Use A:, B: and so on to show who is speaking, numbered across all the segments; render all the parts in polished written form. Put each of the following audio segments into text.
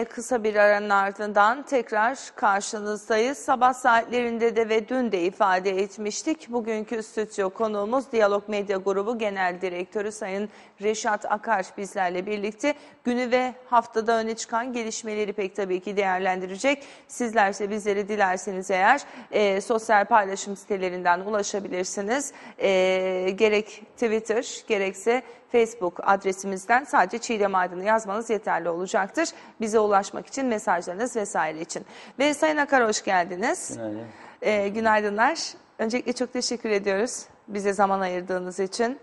A: Kısa bir aranın ardından tekrar karşınızdayız. Sabah saatlerinde de ve dün de ifade etmiştik. Bugünkü stüdyo konuğumuz Diyalog Medya Grubu Genel Direktörü Sayın Reşat Akar bizlerle birlikte. Günü ve haftada öne çıkan gelişmeleri pek tabii ki değerlendirecek. Sizler ise bizleri dilerseniz eğer sosyal paylaşım sitelerinden ulaşabilirsiniz. Gerek Twitter gerekse Facebook adresimizden sadece Çiğdem Aydın'ı yazmanız yeterli olacaktır. Bize ulaşmak için mesajlarınız vesaire için. Ve Sayın Akar hoş geldiniz.
B: Günaydın.
A: Günaydınlar. Öncelikle çok teşekkür ediyoruz bize zaman ayırdığınız için.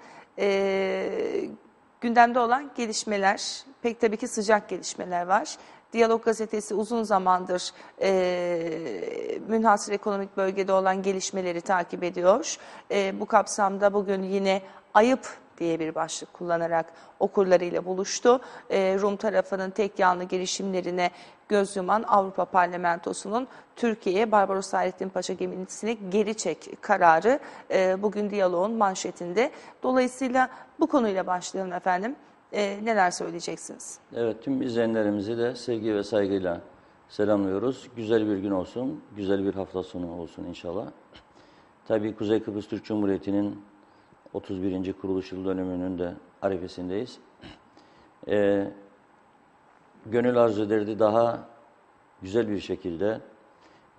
A: Gündemde olan gelişmeler, pek tabii ki sıcak gelişmeler var. Diyalog Gazetesi uzun zamandır münhasır ekonomik bölgede olan gelişmeleri takip ediyor. Bu kapsamda bugün yine ayıp diye bir başlık kullanarak okurlarıyla buluştu. Rum tarafının tek yanlı girişimlerine göz yuman Avrupa Parlamentosu'nun Türkiye'ye Barbaros Hayrettin Paşa gemisini geri çek kararı bugün diyaloğun manşetinde. Dolayısıyla bu konuyla başlayalım efendim. Neler söyleyeceksiniz?
B: Evet, tüm izleyenlerimizi de sevgi ve saygıyla selamlıyoruz. Güzel bir gün olsun, güzel bir hafta sonu olsun inşallah. Tabii Kuzey Kıbrıs Türk Cumhuriyeti'nin 31. kuruluş yıl dönümünün de arifesindeyiz. Gönül arzu ederdi daha güzel bir şekilde,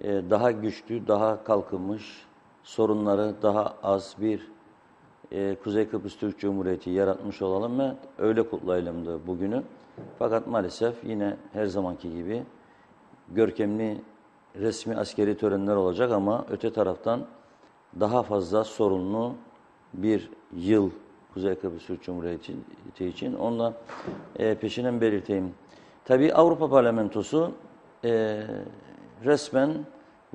B: daha güçlü, daha kalkınmış, sorunları daha az bir Kuzey Kıbrıs Türk Cumhuriyeti yaratmış olalım ve öyle kutlayalım da bugünü. Fakat maalesef yine her zamanki gibi görkemli resmi askeri törenler olacak ama öte taraftan daha fazla sorunlu bir yıl Kuzey Kıbrıs Türk Cumhuriyeti için. Onunla peşinen belirteyim. Tabii Avrupa Parlamentosu resmen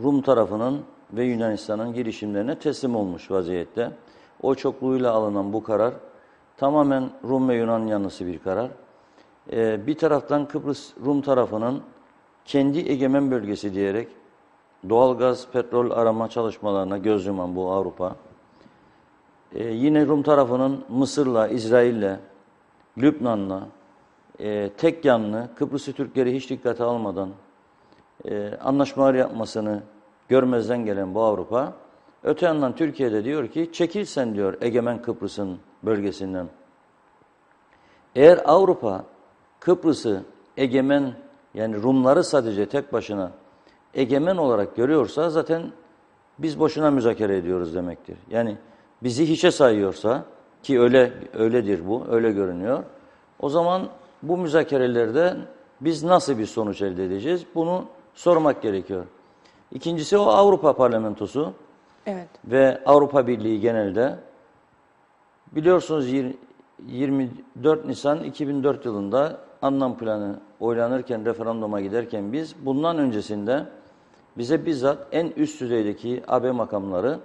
B: Rum tarafının ve Yunanistan'ın girişimlerine teslim olmuş vaziyette. O çokluğuyla alınan bu karar tamamen Rum ve Yunan yanlısı bir karar. Bir taraftan Kıbrıs Rum tarafının kendi egemen bölgesi diyerek doğalgaz, petrol arama çalışmalarına göz yuman bu Avrupa. Yine Rum tarafının Mısır'la, İsrail'le, Lübnan'la tek yanlı Kıbrıs'ı Türkleri hiç dikkate almadan anlaşmalar yapmasını görmezden gelen bu Avrupa, öte yandan Türkiye'de diyor ki çekil sen diyor egemen Kıbrıs'ın bölgesinden. Eğer Avrupa Kıbrıs'ı egemen yani Rumları sadece tek başına egemen olarak görüyorsa zaten biz boşuna müzakere ediyoruz demektir. Yani bizi hiçe sayıyorsa ki öyledir bu, öyle görünüyor. O zaman bu müzakerelerde biz nasıl bir sonuç elde edeceğiz? Bunu sormak gerekiyor. İkincisi o Avrupa Parlamentosu ve Avrupa Birliği genelde biliyorsunuz 24 Nisan 2004 yılında anlam planı oylanırken, referanduma giderken biz bundan öncesinde bize bizzat en üst düzeydeki AB makamları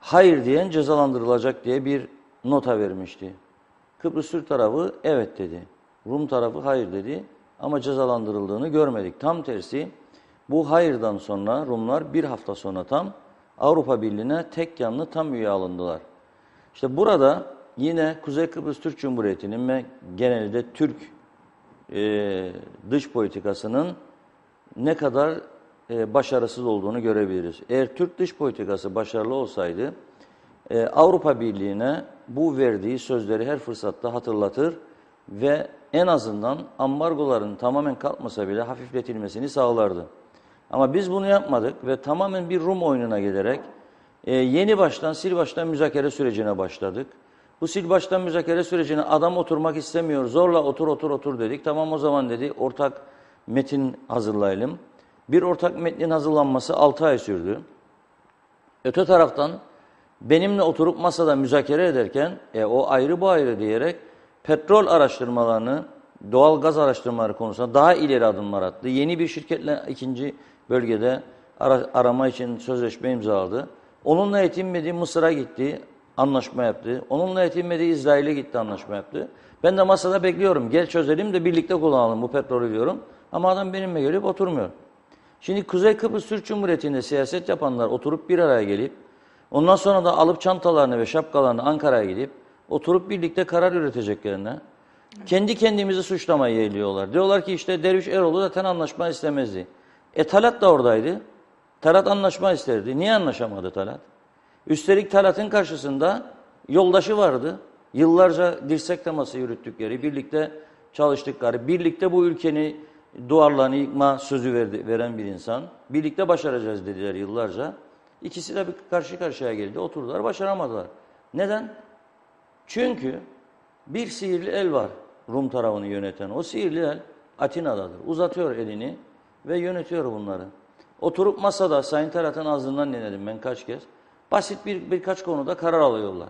B: hayır diyen cezalandırılacak diye bir nota vermişti. Kıbrıs Türk tarafı evet dedi. Rum tarafı hayır dedi ama cezalandırıldığını görmedik. Tam tersi bu hayırdan sonra Rumlar bir hafta sonra tam Avrupa Birliği'ne tek yanlı tam üye alındılar. İşte burada yine Kuzey Kıbrıs Türk Cumhuriyeti'nin ve genelde Türk dış politikasının ne kadar başarısız olduğunu görebiliriz. Eğer Türk dış politikası başarılı olsaydı Avrupa Birliği'ne bu verdiği sözleri her fırsatta hatırlatır ve en azından ambargoların tamamen kalkmasa bile hafifletilmesini sağlardı. Ama biz bunu yapmadık ve tamamen bir Rum oyununa gelerek yeni baştan sil baştan müzakere sürecine başladık. Bu sil baştan müzakere sürecine adam oturmak istemiyor, zorla otur dedik. Tamam o zaman dedi ortak metin hazırlayalım. Bir ortak metnin hazırlanması 6 ay sürdü. Öte taraftan benimle oturup masada müzakere ederken o ayrı bu ayrı diyerek petrol araştırmalarını, doğal gaz araştırmaları konusunda daha ileri adımlar attı. Yeni bir şirketle ikinci bölgede arama için sözleşme imzaladı. Onunla yetinmedi Mısır'a gitti, anlaşma yaptı. Onunla yetinmedi İsrail'e gitti, anlaşma yaptı. Ben de masada bekliyorum. Gel çözelim de birlikte kullanalım bu petrolü diyorum. Ama adam benimle gelip oturmuyor. Şimdi Kuzey Kıbrıs Türk Cumhuriyeti'nde siyaset yapanlar oturup bir araya gelip ondan sonra da alıp çantalarını ve şapkalarını Ankara'ya gidip oturup birlikte karar üreteceklerine Kendi kendimizi suçlamayı yeğliyorlar. Diyorlar ki işte Derviş Eroğlu zaten anlaşma istemezdi. Talat da oradaydı. Talat anlaşma isterdi. Niye anlaşamadı Talat? Üstelik Talat'ın karşısında yoldaşı vardı. Yıllarca dirsek teması yürüttükleri, birlikte çalıştıkları, birlikte bu ülkenin duvarlarını yıkma sözü veren bir insan. Birlikte başaracağız dediler yıllarca. İkisi de bir karşı karşıya geldi. Oturdular, başaramadılar. Neden? Çünkü bir sihirli el var Rum tarafını yöneten. O sihirli el Atina'dadır. Uzatıyor elini ve yönetiyor bunları. Oturup masada Sayın Talat'ın ağzından dinledim ben kaç kez. Basit birkaç konuda karar alıyorlar.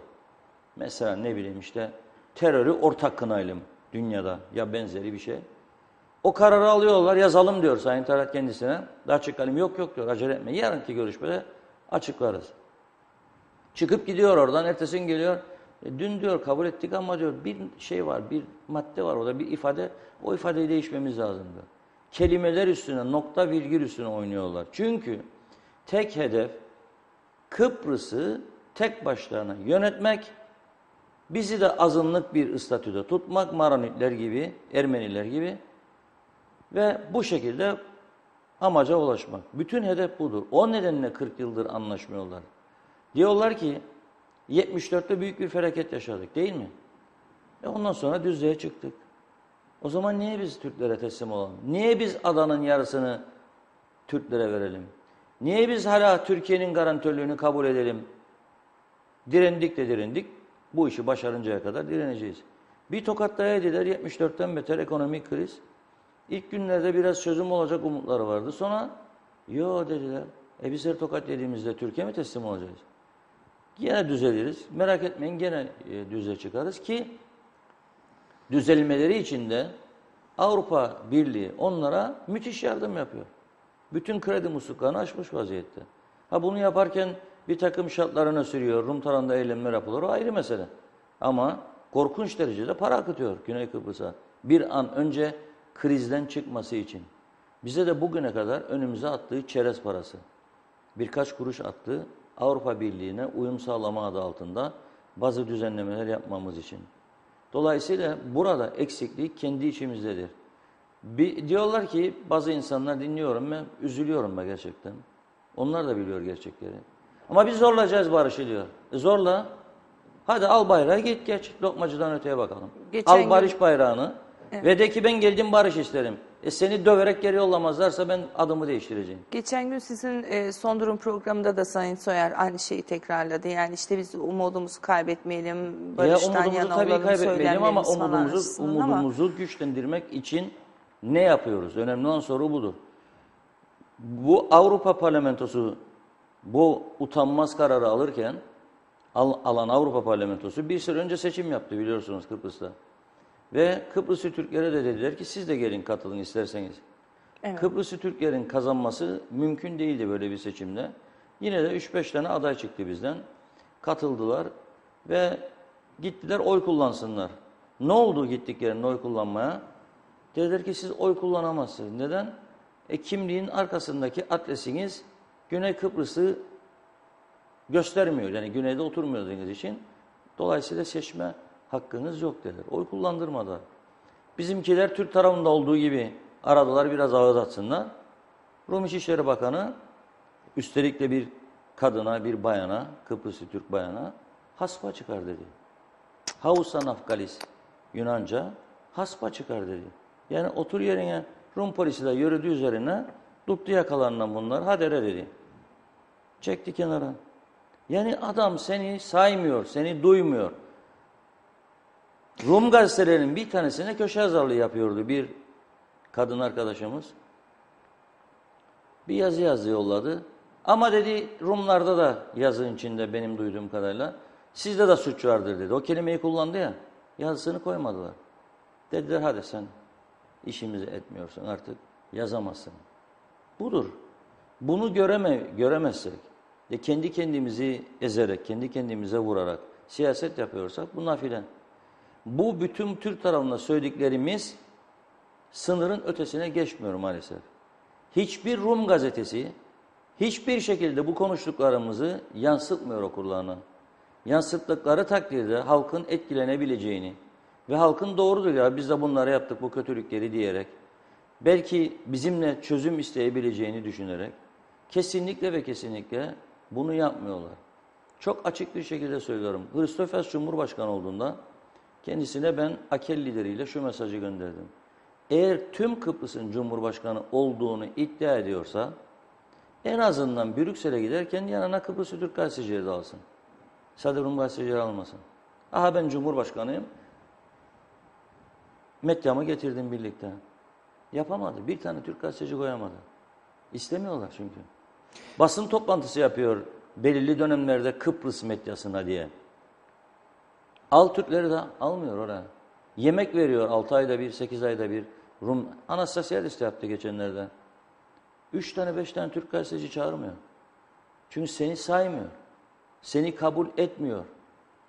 B: Mesela ne bileyim işte terörü ortak kınayalım dünyada ya benzeri bir şey. O kararı alıyorlar, yazalım diyor Sayın Talat kendisine. Daha çıkalım. Yok diyor, acele etme. Yarınki görüşmede açıklarız. Çıkıp gidiyor oradan, ertesi gün geliyor. Dün diyor kabul ettik ama diyor bir şey var, bir madde var orada, bir ifade. O ifadeyi değişmemiz lazım diyor. Kelimeler üstüne, nokta virgül üstüne oynuyorlar. Çünkü tek hedef Kıbrıs'ı tek başlarına yönetmek, bizi de azınlık bir statüde tutmak, Maronitler gibi, Ermeniler gibi ve bu şekilde amaca ulaşmak. Bütün hedef budur. O nedenle 40 yıldır anlaşmıyorlar. Diyorlar ki 74'te büyük bir felaket yaşadık değil mi? Ondan sonra düzlüğe çıktık. O zaman niye biz Türklere teslim olalım? Niye biz adanın yarısını Türklere verelim? Niye biz hala Türkiye'nin garantörlüğünü kabul edelim? Direndik de direndik. Bu işi başarıncaya kadar direneceğiz. Bir tokat daha yediler. 74'ten beter ekonomik kriz. İlk günlerde biraz çözüm olacak umutları vardı. Sonra yo dediler. Biz her tokat yediğimizde Türkiye mi teslim olacağız? Gene düzeliriz. Merak etmeyin gene düze çıkarız ki düzelmeleri için de Avrupa Birliği onlara müthiş yardım yapıyor. Bütün kredi musluklarını açmış vaziyette. Bunu yaparken bir takım şartlarına sürüyor. Rum tarafında eylemler yapılıyor. O ayrı mesele. Ama korkunç derecede para akıtıyor Güney Kıbrıs'a. Bir an önce krizden çıkması için. Bize de bugüne kadar önümüze attığı çerez parası. Birkaç kuruş attı. Avrupa Birliği'ne uyum sağlama adı altında bazı düzenlemeler yapmamız için. Dolayısıyla burada eksiklik kendi içimizdedir. Diyorlar ki bazı insanlar dinliyorum ben, üzülüyorum ben gerçekten. Onlar da biliyor gerçekleri. Ama biz zorlayacağız barışı diyor. Zorla. Hadi al bayrağı git geç. Lokmacıdan öteye bakalım. Al barış bayrağını. Evet. Ve de ki ben geldim barış isterim. Seni döverek geri yollamazlarsa ben adımı değiştireceğim.
A: Geçen gün sizin son durum programında da Sayın Soyer aynı şeyi tekrarladı. Yani işte biz umudumuzu kaybetmeyelim, barıştan yana olalım,
B: tabii kaybetmeyelim ama umudumuzu
A: ama
B: güçlendirmek için ne yapıyoruz? Önemli olan soru budur. Bu Avrupa Parlamentosu bu utanmaz kararı alırken alan Avrupa Parlamentosu bir süre önce seçim yaptı biliyorsunuz Kıbrıs'ta. Ve Kıbrıslı Türklere de dediler ki siz de gelin katılın isterseniz. Evet. Kıbrıslı Türklerin kazanması mümkün değildi böyle bir seçimde. Yine de 3-5 tane aday çıktı bizden. Katıldılar ve gittiler oy kullansınlar. Ne oldu gittiklerinde oy kullanmaya? Dediler ki siz oy kullanamazsınız. Neden? Kimliğin arkasındaki adresiniz Güney Kıbrıs'ı göstermiyor. Yani güneyde oturmadığınız için. Dolayısıyla seçme hakkınız yok dediler. Oy kullandırmadılar. Bizimkiler Türk tarafında olduğu gibi aradılar biraz ağız atsınlar. Rum İçişleri Bakanı üstelik de bir kadına, bir bayana, Kıbrıslı Türk bayana haspa çıkar dedi. Hausa nafkalis Yunanca haspa çıkar dedi. Yani otur yerine Rum polisi de yürüdü üzerine tuttu yakalarından bunlar. Hadere dedi. Çekti kenara. Yani adam seni saymıyor, seni duymuyor. Rum gazetelerinin bir tanesine köşe yazarlığı yapıyordu bir kadın arkadaşımız. Bir yazı yolladı. Ama dedi Rumlarda da yazının içinde benim duyduğum kadarıyla sizde de suç vardır dedi. O kelimeyi kullandı ya yazısını koymadılar. Dediler hadi sen işimizi etmiyorsun artık yazamazsın. Budur. Bunu göremezsek kendi kendimizi ezerek, kendi kendimize vurarak siyaset yapıyorsak bu nafile. Bu bütün Türk tarafında söylediklerimiz sınırın ötesine geçmiyor maalesef. Hiçbir Rum gazetesi hiçbir şekilde bu konuştuklarımızı yansıtmıyor okurlarına. Yansıttıkları takdirde halkın etkilenebileceğini, Ve halkın doğrudur ya biz de bunları yaptık bu kötülükleri diyerek, belki bizimle çözüm isteyebileceğini düşünerek kesinlikle ve kesinlikle bunu yapmıyorlar. Çok açık bir şekilde söylüyorum. Hristoyfas Cumhurbaşkanı olduğunda kendisine ben AKEL lideriyle şu mesajı gönderdim. Eğer tüm Kıbrıs'ın Cumhurbaşkanı olduğunu iddia ediyorsa en azından Brüksel'e giderken yanına Kıbrıs'ı Türk gazetecileri de alsın. Sadece Rum gazetecileri almasın. Aha ben Cumhurbaşkanıyım. Medyamı getirdim birlikte. Yapamadı. Bir tane Türk gazeteci koyamadı. İstemiyorlar çünkü. Basın toplantısı yapıyor belirli dönemlerde Kıbrıs medyasına diye. Al Türkleri de almıyor oraya. Yemek veriyor 6 ayda bir, 8 ayda bir. Rum, Anastasiadis de yaptı geçenlerde. 3 tane 5 tane Türk gazeteci çağırmıyor. Çünkü seni saymıyor. Seni kabul etmiyor.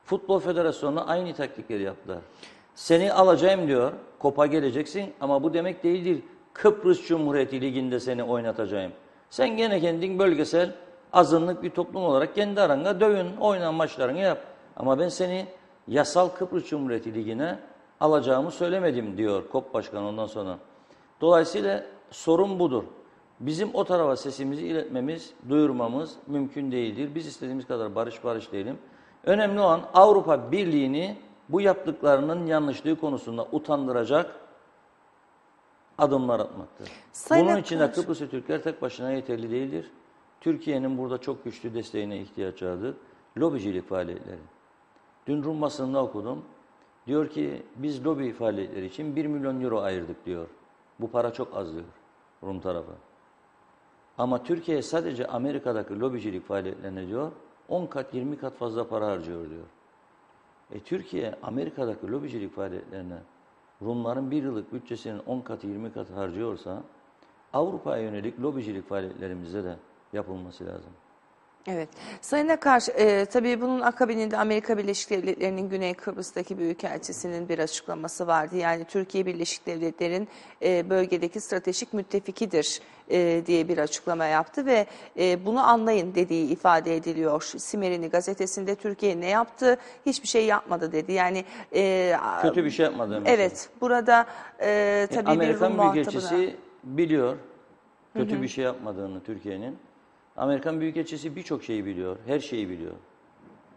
B: Futbol Federasyonu'na aynı taktikleri yaptılar. Seni alacağım diyor, kopa geleceksin ama bu demek değildir. Kıbrıs Cumhuriyeti Ligi'nde seni oynatacağım. Sen gene kendin bölgesel azınlık bir toplum olarak kendi aranda dövün, oynan maçlarını yap. Ama ben seni yasal Kıbrıs Cumhuriyeti Ligi'ne alacağımı söylemedim diyor KOP Başkanı ondan sonra. Dolayısıyla sorun budur. Bizim o tarafa sesimizi iletmemiz, duyurmamız mümkün değildir. Biz istediğimiz kadar barış diyelim. Önemli olan Avrupa Birliği'ni bu yaptıklarının yanlışlığı konusunda utandıracak adımlar atmaktır. Bunun için de Kıbrıslı Türkler tek başına yeterli değildir. Türkiye'nin burada çok güçlü desteğine ihtiyaç vardır. Lobicilik faaliyetleri. Dün Rum basınında okudum. Diyor ki biz lobi faaliyetleri için 1 milyon euro ayırdık diyor. Bu para çok az diyor Rum tarafı. Ama Türkiye sadece Amerika'daki lobicilik faaliyetlerine diyor 10 kat 20 kat fazla para harcıyor diyor. Türkiye Amerika'daki lobicilik faaliyetlerine Rumların bir yıllık bütçesinin 10 katı 20 katı harcıyorsa Avrupa'ya yönelik lobicilik faaliyetlerimizde de yapılması lazım.
A: Evet. Sayın Akar, tabii bunun akabininde Amerika Birleşik Devletleri'nin Güney Kıbrıs'taki Büyükelçisi'nin bir açıklaması vardı. Yani Türkiye Birleşik Devletleri'nin bölgedeki stratejik müttefikidir diye bir açıklama yaptı ve bunu anlayın dediği ifade ediliyor. Simerini gazetesinde Türkiye ne yaptı? Hiçbir şey yapmadı dedi. Yani
B: kötü bir şey yapmadı.
A: Evet. Burada tabii
B: Amerikan
A: bir Rum
B: Büyükelçisi biliyor kötü bir şey yapmadığını Türkiye'nin. Amerikan Büyükelçisi birçok şeyi biliyor, her şeyi biliyor.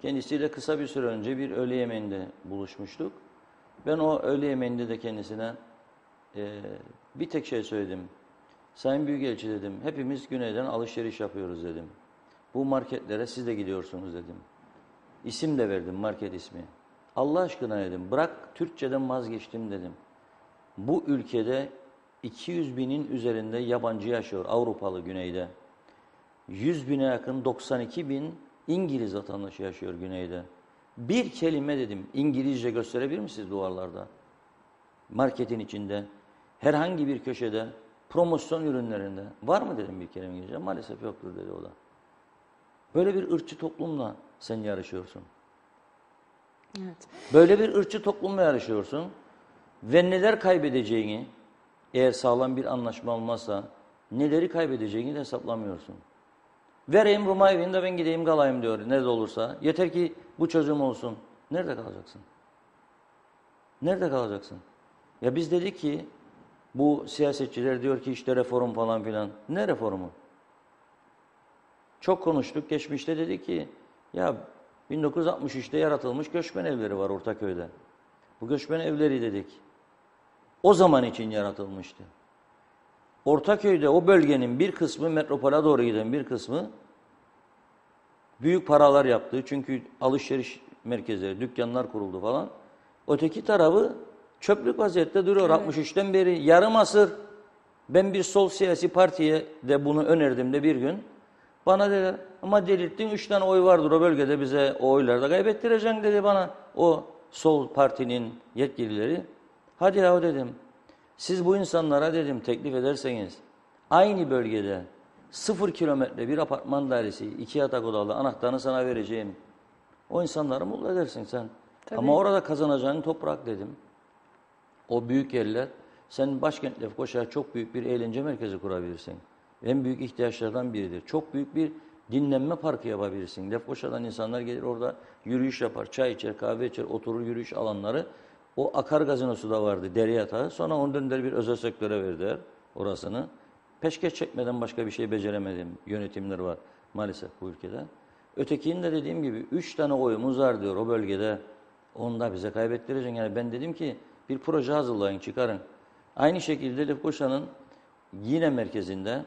B: Kendisiyle kısa bir süre önce bir öğle yemeğinde buluşmuştuk. Ben o öğle yemeğinde de kendisine bir tek şey söyledim. Sayın Büyükelçi dedim, hepimiz güneyden alışveriş yapıyoruz dedim. Bu marketlere siz de gidiyorsunuz dedim. İsim de verdim, market ismi. Allah aşkına dedim, bırak Türkçeden vazgeçtim dedim. Bu ülkede 200 binin üzerinde yabancı yaşıyor, Avrupalı güneyde. 100 bine yakın 92 bin İngiliz vatandaşı yaşıyor güneyde. Bir kelime dedim İngilizce gösterebilir misiniz duvarlarda? Marketin içinde, herhangi bir köşede, promosyon ürünlerinde. Var mı dedim bir kelime İngilizce? Maalesef yoktur dedi o da. Böyle bir ırkçı toplumla sen yarışıyorsun.
A: Evet.
B: Böyle bir ırkçı toplumla yarışıyorsun ve neler kaybedeceğini, eğer sağlam bir anlaşma olmazsa neleri kaybedeceğini de hesaplamıyorsun. Vereyim Roma evinde ben gideyim kalayım diyor nerede olursa. Yeter ki bu çözüm olsun. Nerede kalacaksın? Nerede kalacaksın? Ya biz dedik ki bu siyasetçiler diyor ki işte reform falan filan. Ne reformu? Çok konuştuk geçmişte dedik ki ya 1963'te yaratılmış göçmen evleri var Ortaköy'de. Bu göçmen evleri dedik. O zaman için yaratılmıştı. Ortaköy'de o bölgenin bir kısmı metropole doğru giden bir kısmı büyük paralar yaptı. Çünkü alışveriş merkezleri, dükkanlar kuruldu falan. Öteki tarafı çöplük vaziyette duruyor. Evet. 63'ten beri yarım asır ben bir sol siyasi partiye de bunu önerdim de bir gün. Bana dediler ama delirttin 3 tane oy vardır o bölgede bize o oyları da kaybettireceksin dedi bana o sol partinin yetkilileri. Hadi ya dedim. Siz bu insanlara dedim teklif ederseniz aynı bölgede 0 kilometre bir apartman dairesi 2 yatak odalı anahtarını sana vereceğim. O insanları mutlu edersin sen. Tabii. Ama orada kazanacağın toprak dedim. O büyük yerler sen başkent Lefkoşa'ya çok büyük bir eğlence merkezi kurabilirsin. En büyük ihtiyaçlardan biridir. Çok büyük bir dinlenme parkı yapabilirsin. Lefkoşa'dan insanlar gelir orada yürüyüş yapar, çay içer, kahve içer, oturur yürüyüş alanları. O akar gazinosu da vardı, dere yatağı. Sonra onu döndüler bir özel sektöre verdiler orasını. Peşkeş çekmeden başka bir şey beceremedim. Yönetimler var maalesef bu ülkede. Ötekinin de dediğim gibi 3 tane oyumuz var diyor o bölgede. Onu da bize kaybettireceksin. Yani ben dedim ki bir proje hazırlayın, çıkarın. Aynı şekilde Lefkoşa'nın yine merkezinde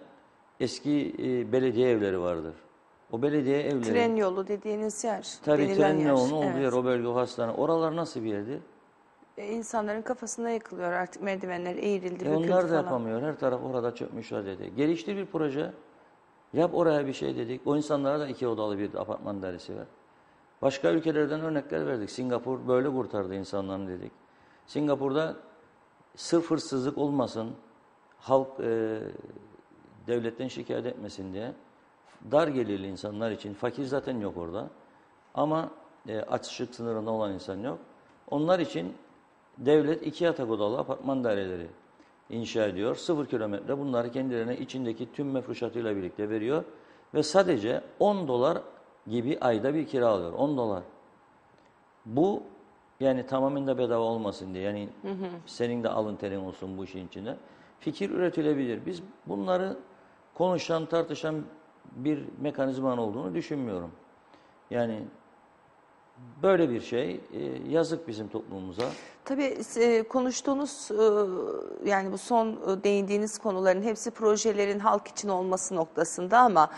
B: eski belediye evleri vardır. O belediye evleri...
A: Tren yolu dediğiniz yer.
B: Tabii
A: denilen
B: tren
A: yer.
B: yolunun olduğu
A: Evet.
B: yer, o bölge, o hastane. Oralar nasıl bir yerdi?
A: İnsanların kafasına yıkılıyor artık, merdivenler eğrildi, büküldü
B: Onlar da
A: falan.
B: yapamıyor. Her taraf orada çökmüş vaziyette. Geliştir bir proje. Yap oraya bir şey dedik. O insanlara da 2 odalı bir apartman dairesi ver. Başka ülkelerden örnekler verdik. Singapur böyle kurtardı insanlarını dedik. Singapur'da sırf hırsızlık olmasın, halk devletten şikayet etmesin diye dar gelirli insanlar için, fakir zaten yok orada ama açlık sınırında olan insan yok. Onlar için devlet 2 yatak odalı apartman daireleri inşa ediyor. 0 kilometre bunları kendilerine içindeki tüm mefruşatıyla birlikte veriyor. Ve sadece 10 dolar gibi ayda bir kira alıyor. 10 dolar. Bu yani tamamen de bedava olmasın diye. Yani senin de alın terin olsun bu işin içinde. Fikir üretilebilir. Biz bunları konuşan, tartışan bir mekanizman olduğunu düşünmüyorum. Yani böyle bir şey yazık bizim toplumumuza.
A: Tabii konuştuğunuz yani bu son değindiğiniz konuların hepsi projelerin halk için olması noktasında ama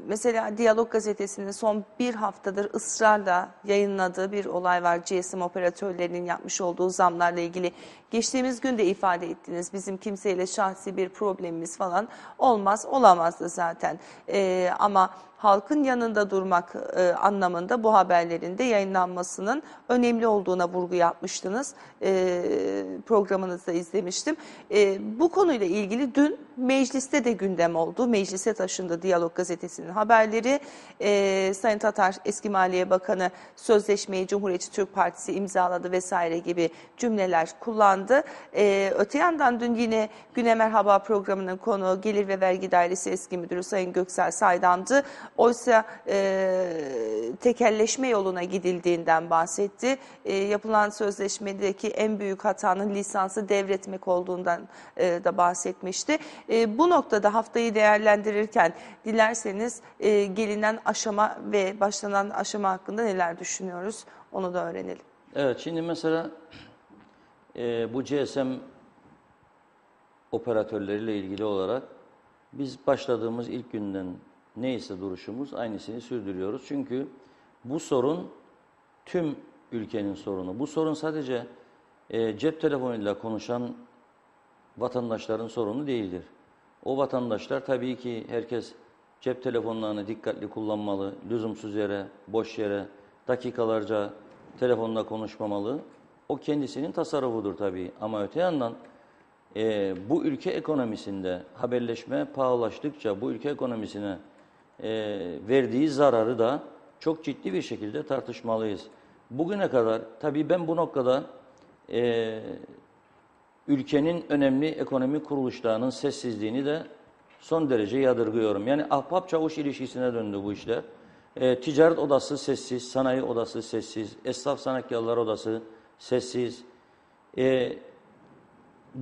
A: mesela Diyalog Gazetesi'nin son bir haftadır ısrarla yayınladığı bir olay var. GSM operatörlerinin yapmış olduğu zamlarla ilgili. Geçtiğimiz gün de ifade ettiniz. Bizim kimseyle şahsi bir problemimiz falan olmaz, olamazdı zaten. Ama halkın yanında durmak anlamında bu haberlerin de yayınlanmasının önemli olduğuna vurgu yapmıştınız. Programınızda izlemiştim. Bu konuyla ilgili dün mecliste de gündem oldu. Meclise taşındı Diyalog Gazetesi'nin haberleri. Sayın Tatar, eski Maliye Bakanı sözleşmeyi Cumhuriyetçi Türk Partisi imzaladı vesaire gibi cümleler kullandı. Öte yandan dün yine Güne Merhaba programının konuğu Gelir ve Vergi Dairesi Eski Müdürü Sayın Göksel Saydam'dı. Oysa tekelleşme yoluna gidildiğinden bahsetti. Yapılan sözleşmedeki en büyük hatanın lisansı devretmek olduğundan da bahsetmişti. Bu noktada haftayı değerlendirirken dilerseniz gelinen aşama ve başlanan aşama hakkında neler düşünüyoruz onu da öğrenelim.
B: Evet, şimdi mesela bu GSM operatörleriyle ilgili olarak biz başladığımız ilk günden neyse duruşumuz aynısını sürdürüyoruz. Çünkü bu sorun tüm ülkenin sorunu. Bu sorun sadece cep telefonuyla konuşan vatandaşların sorunu değildir. O vatandaşlar tabii ki herkes cep telefonlarını dikkatli kullanmalı, lüzumsuz yere, boş yere, dakikalarca telefonla konuşmamalı. O kendisinin tasarrufudur tabii. Ama öte yandan bu ülke ekonomisinde haberleşme pahalaştıkça bu ülke ekonomisine verdiği zararı da çok ciddi bir şekilde tartışmalıyız. Bugüne kadar tabii ben bu noktada ülkenin önemli ekonomik kuruluşlarının sessizliğini de son derece yadırgıyorum. Yani ahbap-çavuş ilişkisine döndü bu işler. Ticaret odası sessiz, sanayi odası sessiz, esnaf sanatkarlar odası sessiz.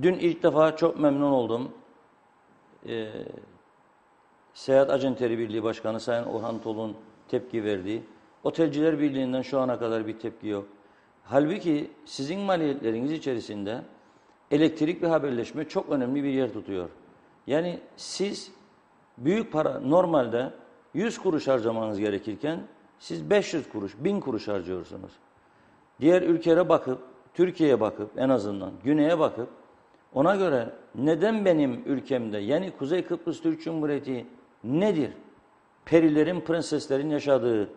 B: Dün ilk defa çok memnun oldum. Seyahat Acenteri Birliği Başkanı Sayın Orhan Tol'un tepki verdiği. Otelciler Birliği'nden şu ana kadar bir tepki yok. Halbuki sizin maliyetleriniz içerisinde elektrik ve haberleşme çok önemli bir yer tutuyor. Yani siz büyük para normalde 100 kuruş harcamanız gerekirken siz 500 kuruş, 1000 kuruş harcıyorsunuz. Diğer ülkelere bakıp, Türkiye'ye bakıp en azından güneye bakıp ona göre neden benim ülkemde yani Kuzey Kıbrıs Türk Cumhuriyeti nedir? Perilerin, prenseslerin yaşadığı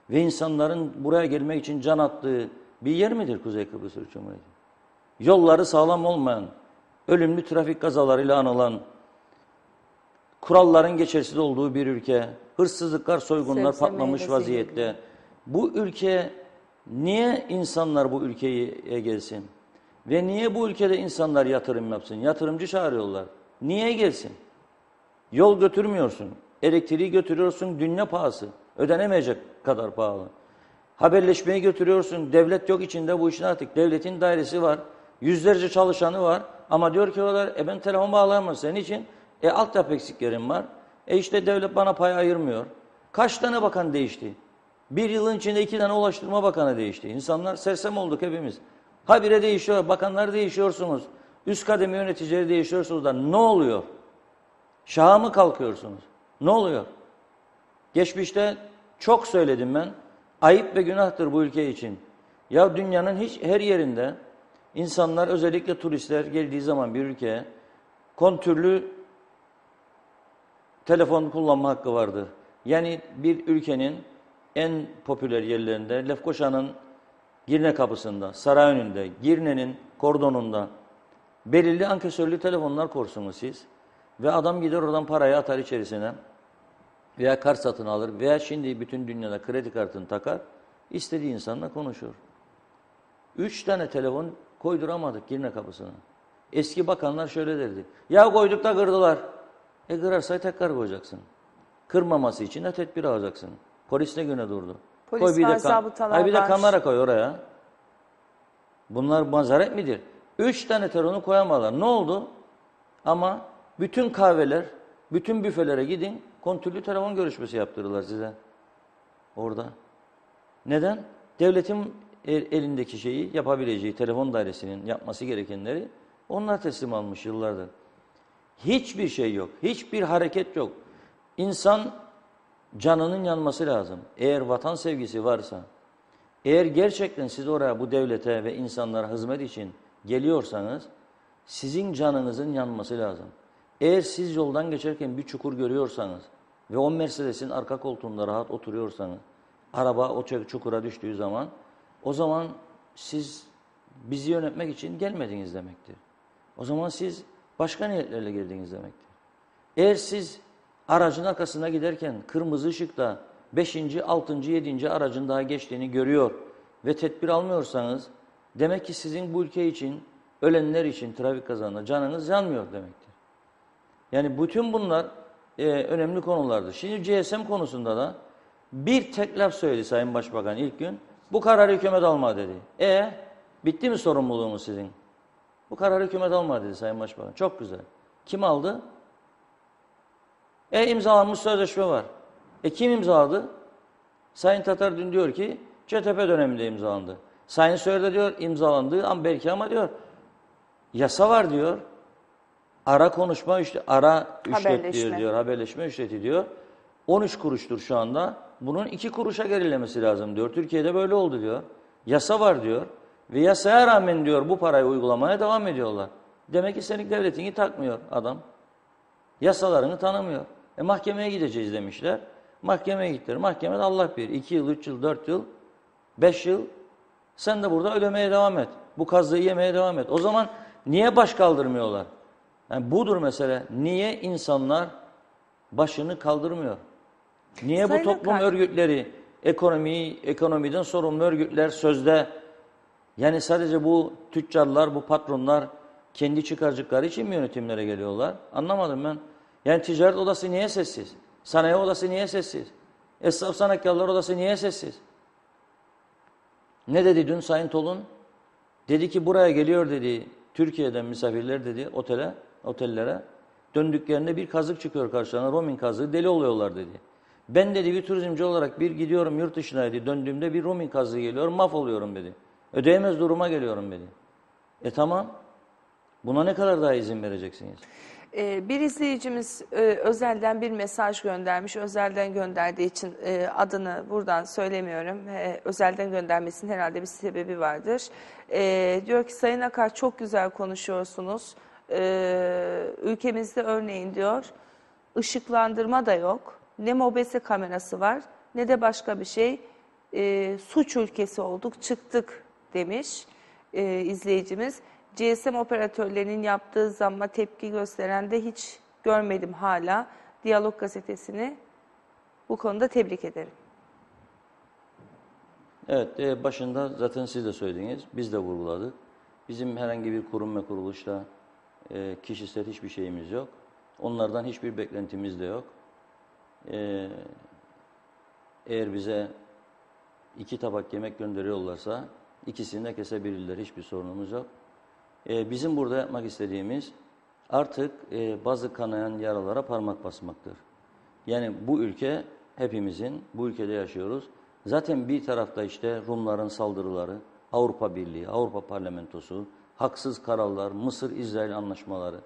B: ve insanların buraya gelmek için can attığı bir yer midir Kuzey Kıbrıs Türk Cumhuriyeti? Yolları sağlam olmayan, ölümlü trafik kazalarıyla anılan, kuralların geçersiz olduğu bir ülke, hırsızlıklar, soygunlar patlamış vaziyette. Bu ülke, niye insanlar bu ülkeye gelsin? Ve niye bu ülkede insanlar yatırım yapsın? Yatırımcı çağırıyorlar. Niye gelsin? Yol götürmüyorsun, elektriği götürüyorsun, dünya pahası, ödenemeyecek kadar pahalı. Haberleşmeyi götürüyorsun. Devlet yok içinde bu işin artık. Devletin dairesi var. Yüzlerce çalışanı var. Ama diyor ki oralar ben telefon bağlayamam senin için. Altyapı eksiklerim var. İşte devlet bana pay ayırmıyor. Kaç tane bakan değişti? Bir yılın içinde 2 tane Ulaştırma Bakanı değişti. İnsanlar sersem olduk hepimiz. Habire değişiyor. Bakanlar değişiyorsunuz. Üst kademe yöneticileri değişiyorsunuz da ne oluyor? Şaha mı kalkıyorsunuz? Ne oluyor? Geçmişte çok söyledim ben. Ayıp ve günahtır bu ülke için. Ya dünyanın her yerinde insanlar, özellikle turistler geldiği zaman bir ülkeye kontürlü telefon kullanma hakkı vardır. Yani bir ülkenin en popüler yerlerinde, Lefkoşa'nın Girne kapısında, Sarayönü'nde, Girne'nin kordonunda belirli ankesörlü telefonlar korsunuz siz. Ve adam gider oradan parayı atar içerisine veya kart satın alır veya şimdi bütün dünyada kredi kartını takar, istediği insanla konuşur. 3 tane telefon koyduramadık Girne kapısına. Eski bakanlar şöyle derdi. Ya koyduk da kırdılar. Kırarsa tekrar koyacaksın. Kırmaması için de tedbir alacaksın. Polis ne güne durdu?
A: Polis var, zabıtalar
B: bir de
A: var.
B: kamera koy oraya. Bunlar mazaret midir? 3 tane telefonu koyamadılar. Ne oldu? Ama bütün kahveler, bütün büfelere gidin, kontürlü telefon görüşmesi yaptırırlar size. Orada. Neden? Devletin elindeki şeyi, yapabileceği telefon dairesinin yapması gerekenleri onlar teslim almış yıllardır. Hiçbir şey yok. Hiçbir hareket yok. İnsan canının yanması lazım. Eğer vatan sevgisi varsa, eğer gerçekten siz oraya bu devlete ve insanlara hizmet için geliyorsanız, sizin canınızın yanması lazım. Eğer siz yoldan geçerken bir çukur görüyorsanız ve o Mercedes'in arka koltuğunda rahat oturuyorsanız, araba o çukura düştüğü zaman, o zaman siz bizi yönetmek için gelmediniz demektir. O zaman siz başka niyetlerle geldiniz demektir. Eğer siz aracın arkasına giderken kırmızı ışıkta 5. 6. 7. aracın daha geçtiğini görüyor ve tedbir almıyorsanız, demek ki sizin bu ülke için, ölenler için trafik kazasında canınız yanmıyor demektir. Yani bütün bunlar önemli konulardır. Şimdi GSM konusunda da bir tek laf söyledi Sayın Başbakan ilk gün. Bu kararı hükümet alma dedi. Bitti mi sorumluluğumuz sizin? Bu kararı hükümet alma dedi Sayın Başbakan. Çok güzel. Kim aldı? İmzalanmış sözleşme var. Kim imzaladı? Sayın Tatar dün diyor ki CTP döneminde imzalandı. Sayın Söğür de diyor imzalandığı an belki ama diyor yasa var diyor. Ara konuşma ücret diyor. Haberleşme ücreti diyor. 13 kuruştur şu anda. Bunun 2 kuruşa gerilemesi lazım diyor. Türkiye'de böyle oldu diyor. Yasa var diyor. Ve yasaya rağmen diyor bu parayı uygulamaya devam ediyorlar. Demek ki senin devletini takmıyor adam. Yasalarını tanımıyor. Mahkemeye gideceğiz demişler. Mahkemeye gittiler. Mahkemede Allah bilir. 2 yıl, 3 yıl, 4 yıl, 5 yıl. Sen de burada ödemeye devam et. Bu kazığı yemeye devam et. O zaman niye baş kaldırmıyorlar? Yani budur mesele. Niye insanlar başını kaldırmıyor? Niye
A: Sayın
B: bu toplum
A: Akar,
B: örgütleri, ekonomiden sorumlu örgütler sözde, yani sadece bu tüccarlar, bu patronlar kendi çıkarcıkları için mi yönetimlere geliyorlar? Anlamadım ben. Yani ticaret odası niye sessiz? Sanayi odası niye sessiz? Esnaf sanatkarlar odası niye sessiz? Ne dedi dün Sayın Tolun? Dedi ki buraya geliyor dedi, Türkiye'den misafirler dedi otellere. Döndüklerinde bir kazık çıkıyor karşılarına, roaming kazığı, deli oluyorlar dedi. Ben dedi bir turizmci olarak bir gidiyorum yurt dışına dedi, döndüğümde bir roaming kazığı geliyor, mahvoluyorum dedi. Ödeyemez duruma geliyorum dedi. Tamam, buna ne kadar daha izin vereceksiniz?
A: Bir izleyicimiz özelden bir mesaj göndermiş. Özelden gönderdiği için adını buradan söylemiyorum. Özelden göndermesinin herhalde bir sebebi vardır. Diyor ki Sayın Akar çok güzel konuşuyorsunuz. Ülkemizde örneğin diyor ışıklandırma da yok. Ne mobese kamerası var ne de başka bir şey. Suç ülkesi olduk çıktık demiş izleyicimiz. GSM operatörlerinin yaptığı zamma tepki gösteren de hiç görmedim hala. Diyalog gazetesini bu konuda tebrik ederim.
B: Evet, başında zaten siz de söylediniz, biz de vurguladık. Bizim herhangi bir kurum ve kuruluşla kişisel hiçbir şeyimiz yok. Onlardan hiçbir beklentimiz de yok. Eğer bize 2 tabak yemek gönderiyorlarsa ikisini de kesebilirler. Hiçbir sorunumuz yok. Bizim burada yapmak istediğimiz artık bazı kanayan yaralara parmak basmaktır. Yani bu ülke hepimizin, bu ülkede yaşıyoruz. Zaten bir tarafta işte Rumların saldırıları, Avrupa Birliği, Avrupa Parlamentosu, haksız kararlar, Mısır-İsrail anlaşmaları.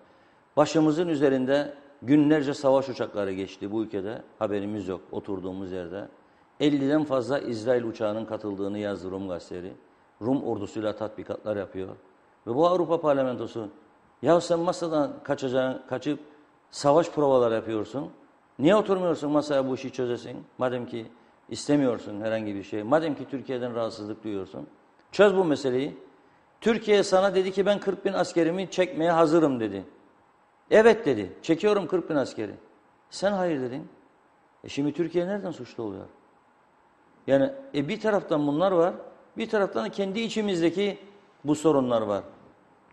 B: Başımızın üzerinde günlerce savaş uçakları geçti bu ülkede. Haberimiz yok oturduğumuz yerde. 50'den fazla İsrail uçağının katıldığını yazdı Rum gazeteleri. Rum ordusuyla tatbikatlar yapıyor. Ve bu Avrupa Parlamentosu, ya sen masadan kaçıp savaş provaları yapıyorsun. Niye oturmuyorsun masaya bu işi çözesin? Madem ki istemiyorsun herhangi bir şey. Madem ki Türkiye'den rahatsızlık duyuyorsun. Çöz bu meseleyi. Türkiye sana dedi ki ben 40.000 askerimi çekmeye hazırım dedi. Evet dedi. Çekiyorum 40.000 askeri. Sen hayır dedin. Şimdi Türkiye nereden suçlu oluyor? Yani bir taraftan bunlar var. Bir taraftan da kendi içimizdeki bu sorunlar var.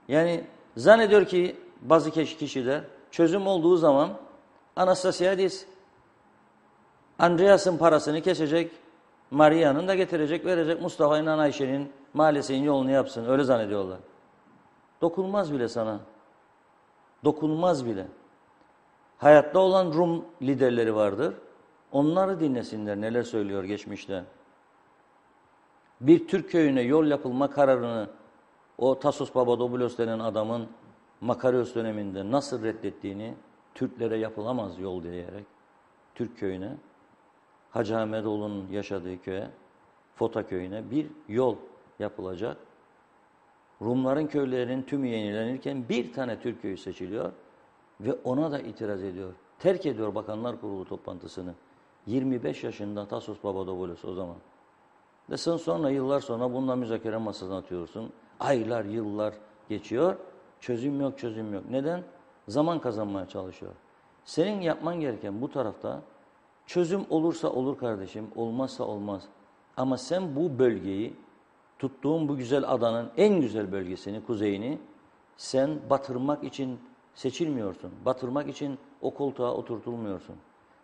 B: Yani zannediyor ki bazı kişiler çözüm olduğu zaman Anastasiadis Andreas'ın parasını kesecek, Maria'nın da getirecek, verecek, Mustafa ile Ayşe'nin mahallesinin yolunu yapsın. Öyle zannediyorlar. Dokunmaz bile sana. Dokunmaz bile. Hayatta olan Rum liderleri vardır. Onları dinlesinler neler söylüyor geçmişte. Bir Türk köyüne yol yapılma kararını o Tasos Papadopoulos denen adamın Makarios döneminde nasıl reddettiğini, Türklere yapılamaz yol diyerek Türk köyüne, Hacı Ahmetoğlu'nun yaşadığı köye, Fota köyüne bir yol yapılacak. Rumların köylerinin tümü yenilenirken bir tane Türk köyü seçiliyor ve ona da itiraz ediyor. Terk ediyor Bakanlar Kurulu toplantısını. 25 yaşında Tasos Papadopoulos o zaman. Ve sen sonra yıllar sonra bununla müzakere masasına atıyorsun. Aylar, yıllar geçiyor. Çözüm yok, çözüm yok. Neden? Zaman kazanmaya çalışıyor. Senin yapman gereken bu tarafta çözüm olursa olur kardeşim, olmazsa olmaz. Ama sen bu bölgeyi, tuttuğun bu güzel adanın en güzel bölgesini, kuzeyini sen batırmak için seçilmiyorsun. Batırmak için o koltuğa oturtulmuyorsun.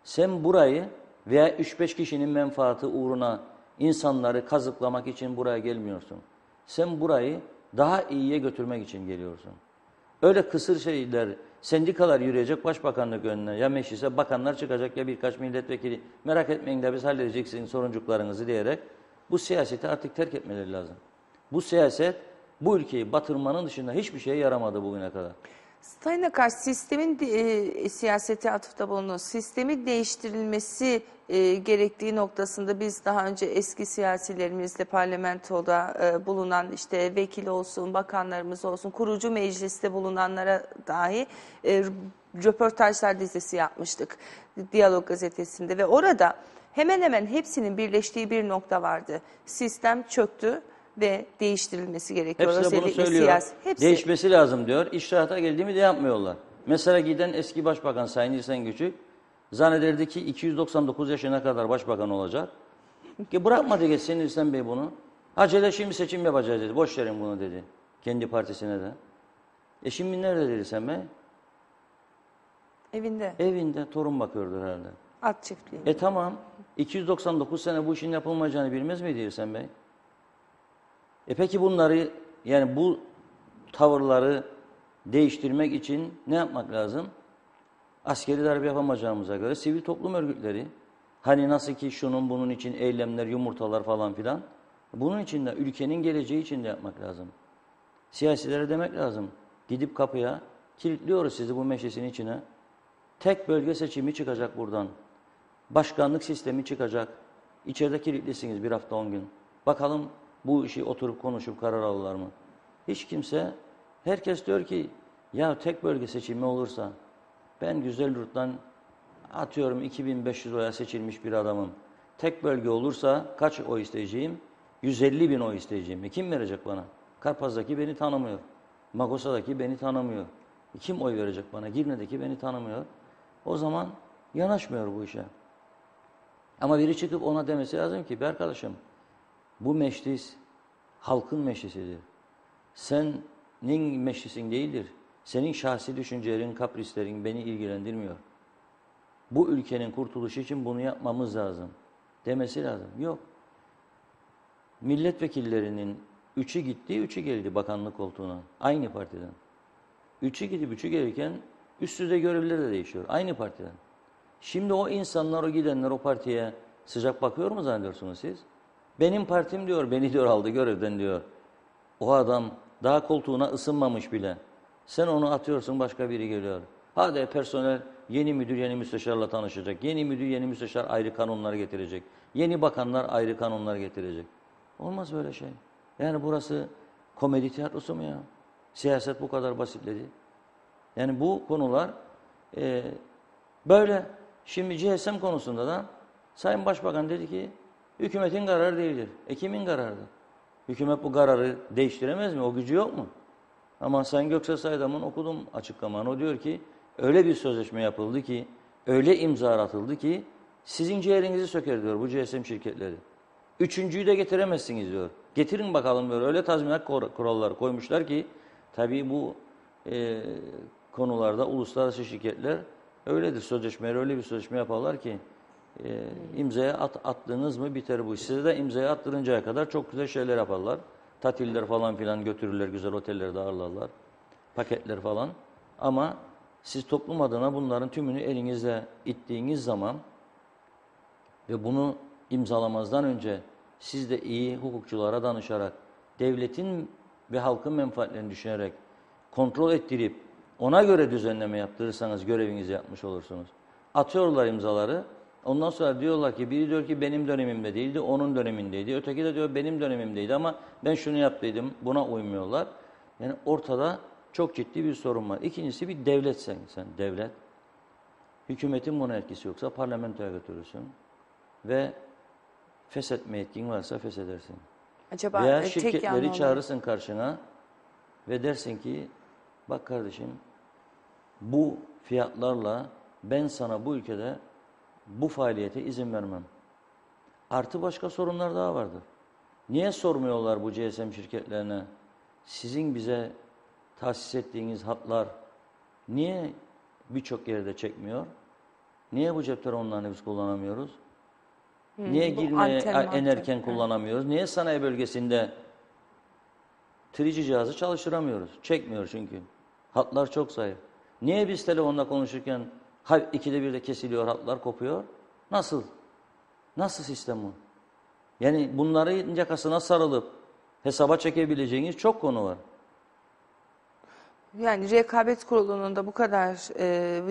B: Sen burayı veya 3-5 kişinin menfaati uğruna insanları kazıklamak için buraya gelmiyorsun. Sen burayı daha iyiye götürmek için geliyorsun. Öyle kısır şeyler, sendikalar yürüyecek başbakanlık önüne, ya meclise bakanlar çıkacak ya birkaç milletvekili, merak etmeyin de biz halledeceksiniz soruncuklarınızı diyerek bu siyaseti artık terk etmeleri lazım. Bu siyaset bu ülkeyi batırmanın dışında hiçbir şeye yaramadı bugüne kadar.
A: Sayın Akar, sistemin siyasete atıfta bulunduğu sistemin değiştirilmesi gerektiği noktasında biz daha önce eski siyasilerimizle parlamentoda bulunan işte vekil olsun, bakanlarımız olsun, kurucu mecliste bulunanlara dahi röportajlar dizisi yapmıştık Diyalog gazetesinde ve orada hemen hemen hepsinin birleştiği bir nokta vardı. Sistem çöktü ve değiştirilmesi gerekiyor.
B: Hepsi de bunu
A: Özellikle
B: söylüyor.
A: hepsi.
B: Değişmesi lazım diyor. İştirata geldiğimi de yapmıyorlar. Mesela giden eski başbakan Sayın İhsan Küçük zannederdi ki 299 yaşına kadar başbakan olacak. Ki bırakmadı geçsin İhsan Bey bunu. Acele şimdi seçim yapacağız dedi. Boş verin bunu dedi. Kendi partisine de. Şimdi nerede dedi İhsan Bey?
A: Evinde.
B: Evinde torun bakıyordur herhalde.
A: At çiftliği.
B: Tamam. 299 sene bu işin yapılmayacağını bilmez miydi İhsan Bey? Peki bunları yani bu tavırları değiştirmek için ne yapmak lazım? Askeri darbe yapamayacağımıza göre sivil toplum örgütleri, hani nasıl ki şunun bunun için eylemler, yumurtalar falan filan, bunun için de ülkenin geleceği için de yapmak lazım. Siyasilere demek lazım. Gidip kapıya kilitliyoruz sizi bu meclisin içine. Tek bölge seçimi çıkacak buradan. Başkanlık sistemi çıkacak. İçeride kilitlisiniz bir hafta 10 gün. Bakalım bu işi oturup konuşup karar alırlar mı? Hiç kimse, herkes diyor ki ya tek bölge seçimi olursa ben Güzyurt'tan atıyorum 2500 oya seçilmiş bir adamım. Tek bölge olursa kaç oy isteyeceğim? 150.000 oy isteyeceğim. Kim verecek bana? Karpaz'daki beni tanımıyor. Magosa'daki beni tanımıyor. Kim oy verecek bana? Girne'deki beni tanımıyor. O zaman yanaşmıyor bu işe. Ama biri çıkıp ona demesi lazım ki be arkadaşım bu meclis halkın meclisidir. Senin meclisin değildir. Senin şahsi düşüncelerin, kaprislerin beni ilgilendirmiyor. Bu ülkenin kurtuluşu için bunu yapmamız lazım demesi lazım. Yok. milletvekillerinin 3'ü gitti, 3'ü geldi bakanlık koltuğuna. Aynı partiden. 3'ü gidip 3'ü gelirken üst düzey görevliler de değişiyor. Aynı partiden. Şimdi o insanlar, o gidenler o partiye sıcak bakıyor mu zannediyorsunuz siz? Benim partim diyor, beni diyor aldı görevden diyor. O adam daha koltuğuna ısınmamış bile. Sen onu atıyorsun, başka biri geliyor. Hadi personel yeni müdür yeni müsteşarla tanışacak. Yeni müdür yeni müsteşar ayrı kanunlar getirecek. Yeni bakanlar ayrı kanunlar getirecek. Olmaz böyle şey. Yani burası komedi tiyatrosu mu ya? Siyaset bu kadar basitledi. Yani bu konular böyle. Şimdi GSM konusunda da Sayın Başbakan dedi ki hükümetin kararı değildir. Kimin kararıdır? Hükümet bu kararı değiştiremez mi? O gücü yok mu? Ama Sayın Göksel Saydam'ın okudum açıklamanı. O diyor ki öyle bir sözleşme yapıldı ki, öyle imza atıldı ki sizin ciğerinizi söker diyor bu GSM şirketleri. Üçüncüyü de getiremezsiniz diyor. Getirin bakalım diyor. Öyle tazminat kuralları koymuşlar ki tabii bu konularda uluslararası şirketler öyledir. Sözleşmeleri öyle bir sözleşme yaparlar ki imzaya attığınız mı biter bu iş. Size de imzaya attırıncaya kadar çok güzel şeyler yaparlar. Tatiller falan filan götürürler, güzel otellerde ağırlarlar. Paketler falan. Ama siz toplum adına bunların tümünü elinizle ittiğiniz zaman ve bunu imzalamazdan önce siz de iyi hukukçulara danışarak, devletin ve halkın menfaatlerini düşünerek, kontrol ettirip, ona göre düzenleme yaptırırsanız görevinizi yapmış olursunuz. Atıyorlar imzaları. Ondan sonra diyorlar ki, biri diyor ki benim dönemimde değildi, onun dönemindeydi. Öteki de diyor benim dönemimdeydi ama ben şunu yaptıydım, buna uymuyorlar. Yani ortada çok ciddi bir sorun var. İkincisi bir devletsen, sen devlet. Hükümetin buna etkisi yoksa parlamentoya götürürsün. Ve feshetme yetkin varsa feshedersin.
A: Acaba
B: Veya
A: tek
B: şirketleri
A: yanlı
B: çağırırsın karşına ve dersin ki bak kardeşim bu fiyatlarla ben sana bu ülkede bu faaliyete izin vermem. Artı başka sorunlar daha vardır. Niye sormuyorlar bu GSM şirketlerine? Sizin bize tahsis ettiğiniz hatlar niye birçok yerde çekmiyor? Niye bu cep telefonlarını biz kullanamıyoruz? Niye girmeye en erken kullanamıyoruz? Niye sanayi bölgesinde 3G cihazı çalıştıramıyoruz? Çekmiyor çünkü. Hatlar çok zayıf. Niye biz telefonla konuşurken ikide bir de kesiliyor, hatlar kopuyor? Nasıl? Nasıl sistem bu? Yani bunları yakasına sarılıp hesaba çekebileceğiniz çok konu var.
A: Yani rekabet kurulunun da bu kadar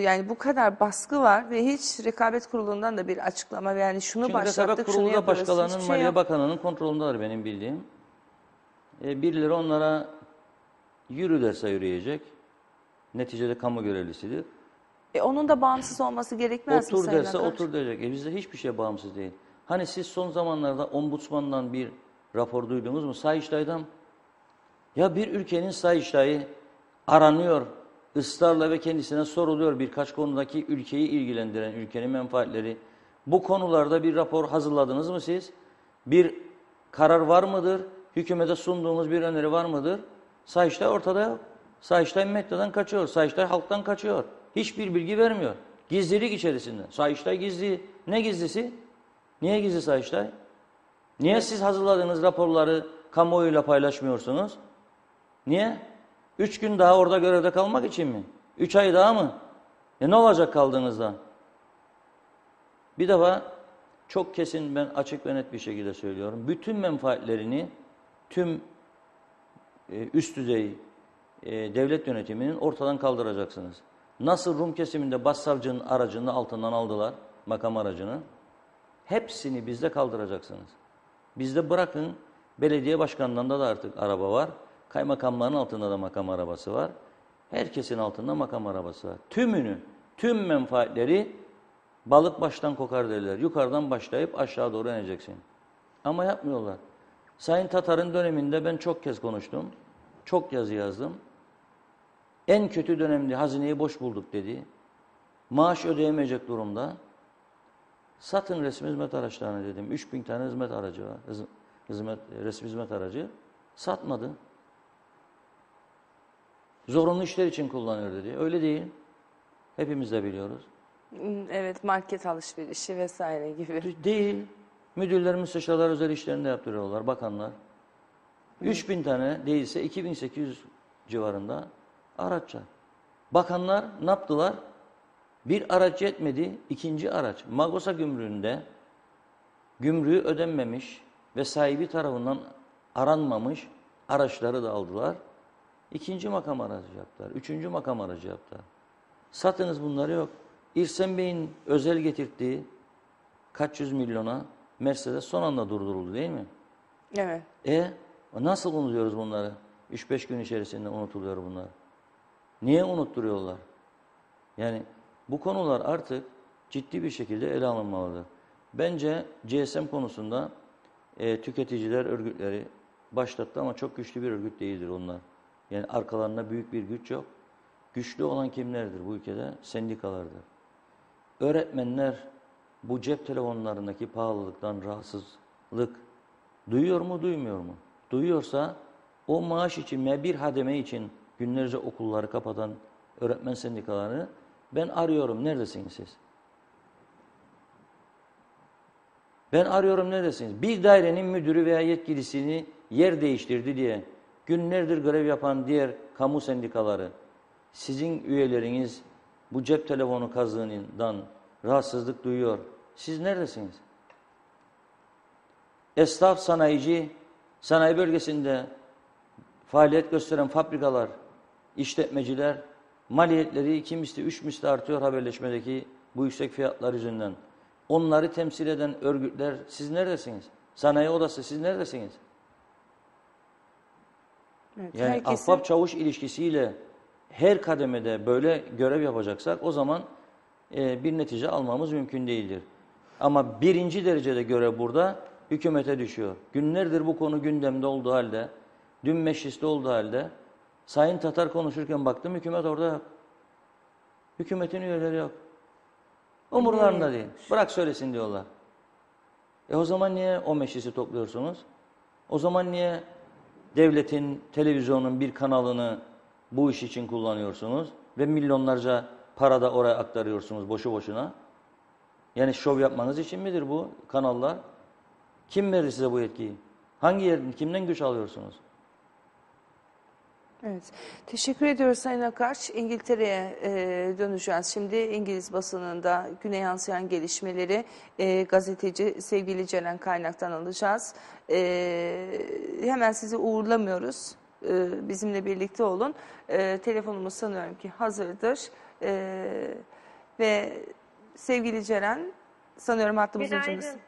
A: yani bu kadar baskı var ve hiç rekabet kurulundan da bir açıklama yani şunu
B: Çünkü rekabet
A: başlattık, şunu
B: kurulu da
A: yaparız,
B: başkalarının
A: hiçbir şey
B: Maliye
A: yok.
B: Bakanı'nın kontrolündedir benim bildiğim. Birileri onlara yürü derse yürüyecek. Neticede kamu görevlisidir.
A: Onun da bağımsız olması gerekmez mi
B: Otur
A: Sayın
B: derse
A: Akar?
B: otur diyecek. Bizde hiçbir şey bağımsız değil. Hani siz son zamanlarda ombudsmandan bir rapor duydunuz mu? Sayıştay'dan. Ya bir ülkenin Sayıştay'ı aranıyor, ısrarla ve kendisine soruluyor birkaç konudaki ülkeyi ilgilendiren, ülkenin menfaatleri. Bu konularda bir rapor hazırladınız mı siz? Bir karar var mıdır? Hükümete sunduğumuz bir öneri var mıdır? Sayıştay ortada yok. Sayıştay medyadan kaçıyor. Sayıştay halktan kaçıyor. Hiçbir bilgi vermiyor. Gizlilik içerisinde. Sayıştay gizli. Ne gizlisi? Niye gizli Sayıştay? Niye siz hazırladığınız raporları kamuoyuyla paylaşmıyorsunuz? Niye? 3 gün daha orada görevde kalmak için mi? 3 ay daha mı? Ne olacak kaldığınızda? Bir defa çok kesin ben açık ve net bir şekilde söylüyorum. Bütün menfaatlerini tüm üst düzey devlet yönetiminin ortadan kaldıracaksınız. Nasıl Rum kesiminde başsavcının aracını altından aldılar, makam aracını, hepsini bizde kaldıracaksınız. Bizde bırakın, belediye başkanlarında da artık araba var, kaymakamların altında da makam arabası var, herkesin altında makam arabası var. Tümünü, tüm menfaatleri balık baştan kokar derler. Yukarıdan başlayıp aşağı doğru ineceksin. Ama yapmıyorlar. Sayın Tatar'ın döneminde ben çok kez konuştum, çok yazı yazdım. En kötü dönemde hazineyi boş bulduk dedi. Maaş ödeyemeyecek durumda. Satın resmi hizmet araçlarını dedim. 3000 tane hizmet aracı var. Resmi hizmet aracı. Satmadı. Zorunlu işler için kullanıyor dedi. Öyle değil. Hepimiz de biliyoruz.
A: Evet, market alışverişi vesaire gibi.
B: Değil. Müdürler, müsteşarlar özel işlerinde yaptırıyorlar, bakanlar. 3000 tane değilse 2800 civarında araçlar. Bakanlar ne yaptılar? Bir araç yetmedi, ikinci araç. Magosa gümrüğünde gümrüğü ödenmemiş ve sahibi tarafından aranmamış araçları da aldılar. İkinci makam aracı yaptılar, üçüncü makam aracı yaptılar. Satınız bunları yok. İrsen Bey'in özel getirdiği kaç yüz milyona Mercedes son anda durduruldu değil mi?
A: Evet.
B: Nasıl unutuyoruz bunları? 3-5 gün içerisinde unutuluyor bunlar. Niye unutturuyorlar? Yani bu konular artık ciddi bir şekilde ele alınmalıdır. Bence GSM konusunda tüketiciler örgütleri başlattı ama çok güçlü bir örgüt değildir onlar. Yani arkalarında büyük bir güç yok. Güçlü olan kimlerdir bu ülkede? Sendikalardır. Öğretmenler bu cep telefonlarındaki pahalılıktan rahatsızlık duyuyor mu, duymuyor mu? Duyuyorsa o maaş için ve bir hademe için günlerce okulları kapatan öğretmen sendikalarını ben arıyorum, neredesiniz siz? Ben arıyorum, neredesiniz? Bir dairenin müdürü veya yetkilisini yer değiştirdi diye günlerdir grev yapan diğer kamu sendikaları, sizin üyeleriniz bu cep telefonu kazığından rahatsızlık duyuyor. Siz neredesiniz? Esnaf, sanayici, sanayi bölgesinde faaliyet gösteren fabrikalar, işletmeciler, maliyetleri 2 misli, 3 misli artıyor haberleşmedeki bu yüksek fiyatlar yüzünden. Onları temsil eden örgütler, siz neredesiniz? Sanayi odası, siz neredesiniz?
A: Evet,
B: Yani ahbap-çavuş ilişkisiyle her kademede böyle görev yapacaksak o zaman bir netice almamız mümkün değildir. Ama birinci derecede görev burada hükümete düşüyor. Günlerdir bu konu gündemde olduğu halde, dün mecliste olduğu halde, Sayın Tatar konuşurken baktım hükümet orada yok. Hükümetin üyeleri yok. Umurlarında değil. Bırak söylesin diyorlar. O zaman niye o meclisi topluyorsunuz? O zaman niye devletin, televizyonun bir kanalını bu iş için kullanıyorsunuz ve milyonlarca para da oraya aktarıyorsunuz boşu boşuna? Yani şov yapmanız için midir bu kanallar? Kim verir size bu yetkiyi? Hangi yerden, kimden güç alıyorsunuz?
A: Evet. Teşekkür ediyoruz Sayın Akaç. İngiltere'ye döneceğiz. Şimdi İngiliz basınında güne yansıyan gelişmeleri gazeteci sevgili Ceren Kaynak'tan alacağız. Hemen sizi uğurlamıyoruz. Bizimle birlikte olun. Telefonumuz sanıyorum ki hazırdır. Ve sevgili Ceren, sanıyorum hattımızın ucundasın.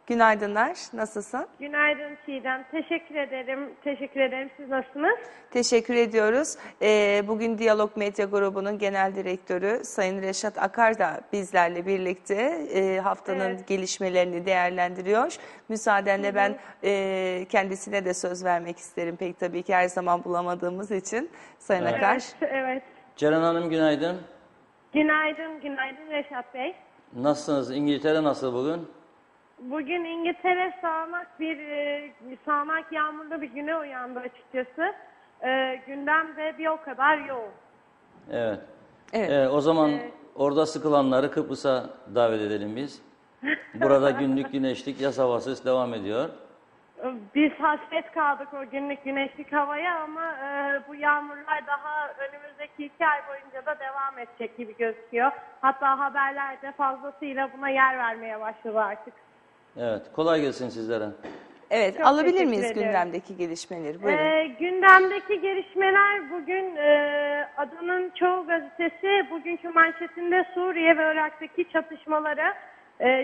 A: Günaydınlar. Nasılsın?
C: Günaydın Çiğdem. Teşekkür ederim. Teşekkür ederim. Siz nasılsınız?
A: Teşekkür ediyoruz. Bugün Diyalog Medya Grubu'nun genel direktörü Sayın Reşat Akar da bizlerle birlikte haftanın gelişmelerini değerlendiriyor. Müsaadenle ben kendisine de söz vermek isterim. Pek tabii ki her zaman bulamadığımız için Sayın Akar.
C: Evet.
B: Ceren Hanım günaydın.
C: Günaydın. Günaydın Reşat Bey.
B: Nasılsınız? İngiltere nasıl bugün?
C: Bugün İngiltere sağanak yağmurlu bir güne uyandı açıkçası. Gündem de bir o kadar yoğun.
B: Evet.
A: Evet.
B: O zaman orada sıkılanları Kıbrıs'a davet edelim biz. Burada günlük güneşlik, yaz havası devam ediyor.
C: Biz hasret kaldık o günlük güneşlik havaya ama bu yağmurlar daha önümüzdeki 2 ay boyunca da devam edecek gibi gözüküyor. Hatta haberlerde fazlasıyla buna yer vermeye başladı artık.
B: Evet, kolay gelsin sizlere.
A: Evet,
C: Çok
A: alabilir
C: teşekkür
A: miyiz
C: ederim.
A: gündemdeki gelişmeleri? Buyurun.
C: Gündemdeki gelişmeler bugün Adanın Çoğu gazetesi bugünkü manşetinde Suriye ve Irak'taki çatışmalara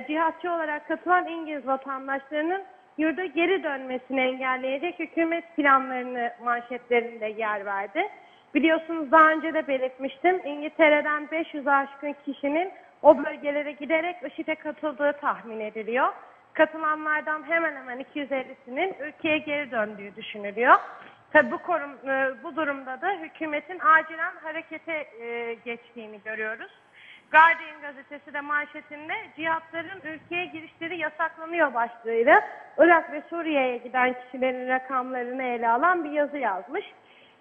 C: cihatçı olarak katılan İngiliz vatandaşlarının yurda geri dönmesini engelleyecek hükümet planlarını manşetlerinde yer verdi. Biliyorsunuz daha önce de belirtmiştim. İngiltere'den 500'e aşkın kişinin o bölgelere giderek IŞİD'e katıldığı tahmin ediliyor. Katılanlardan hemen hemen 250'sinin ülkeye geri döndüğü düşünülüyor. Tabii bu durumda da hükümetin acilen harekete geçtiğini görüyoruz. Guardian gazetesi de manşetinde cihatların ülkeye girişleri yasaklanıyor başlığıyla Irak ve Suriye'ye giden kişilerin rakamlarını ele alan bir yazı yazmış.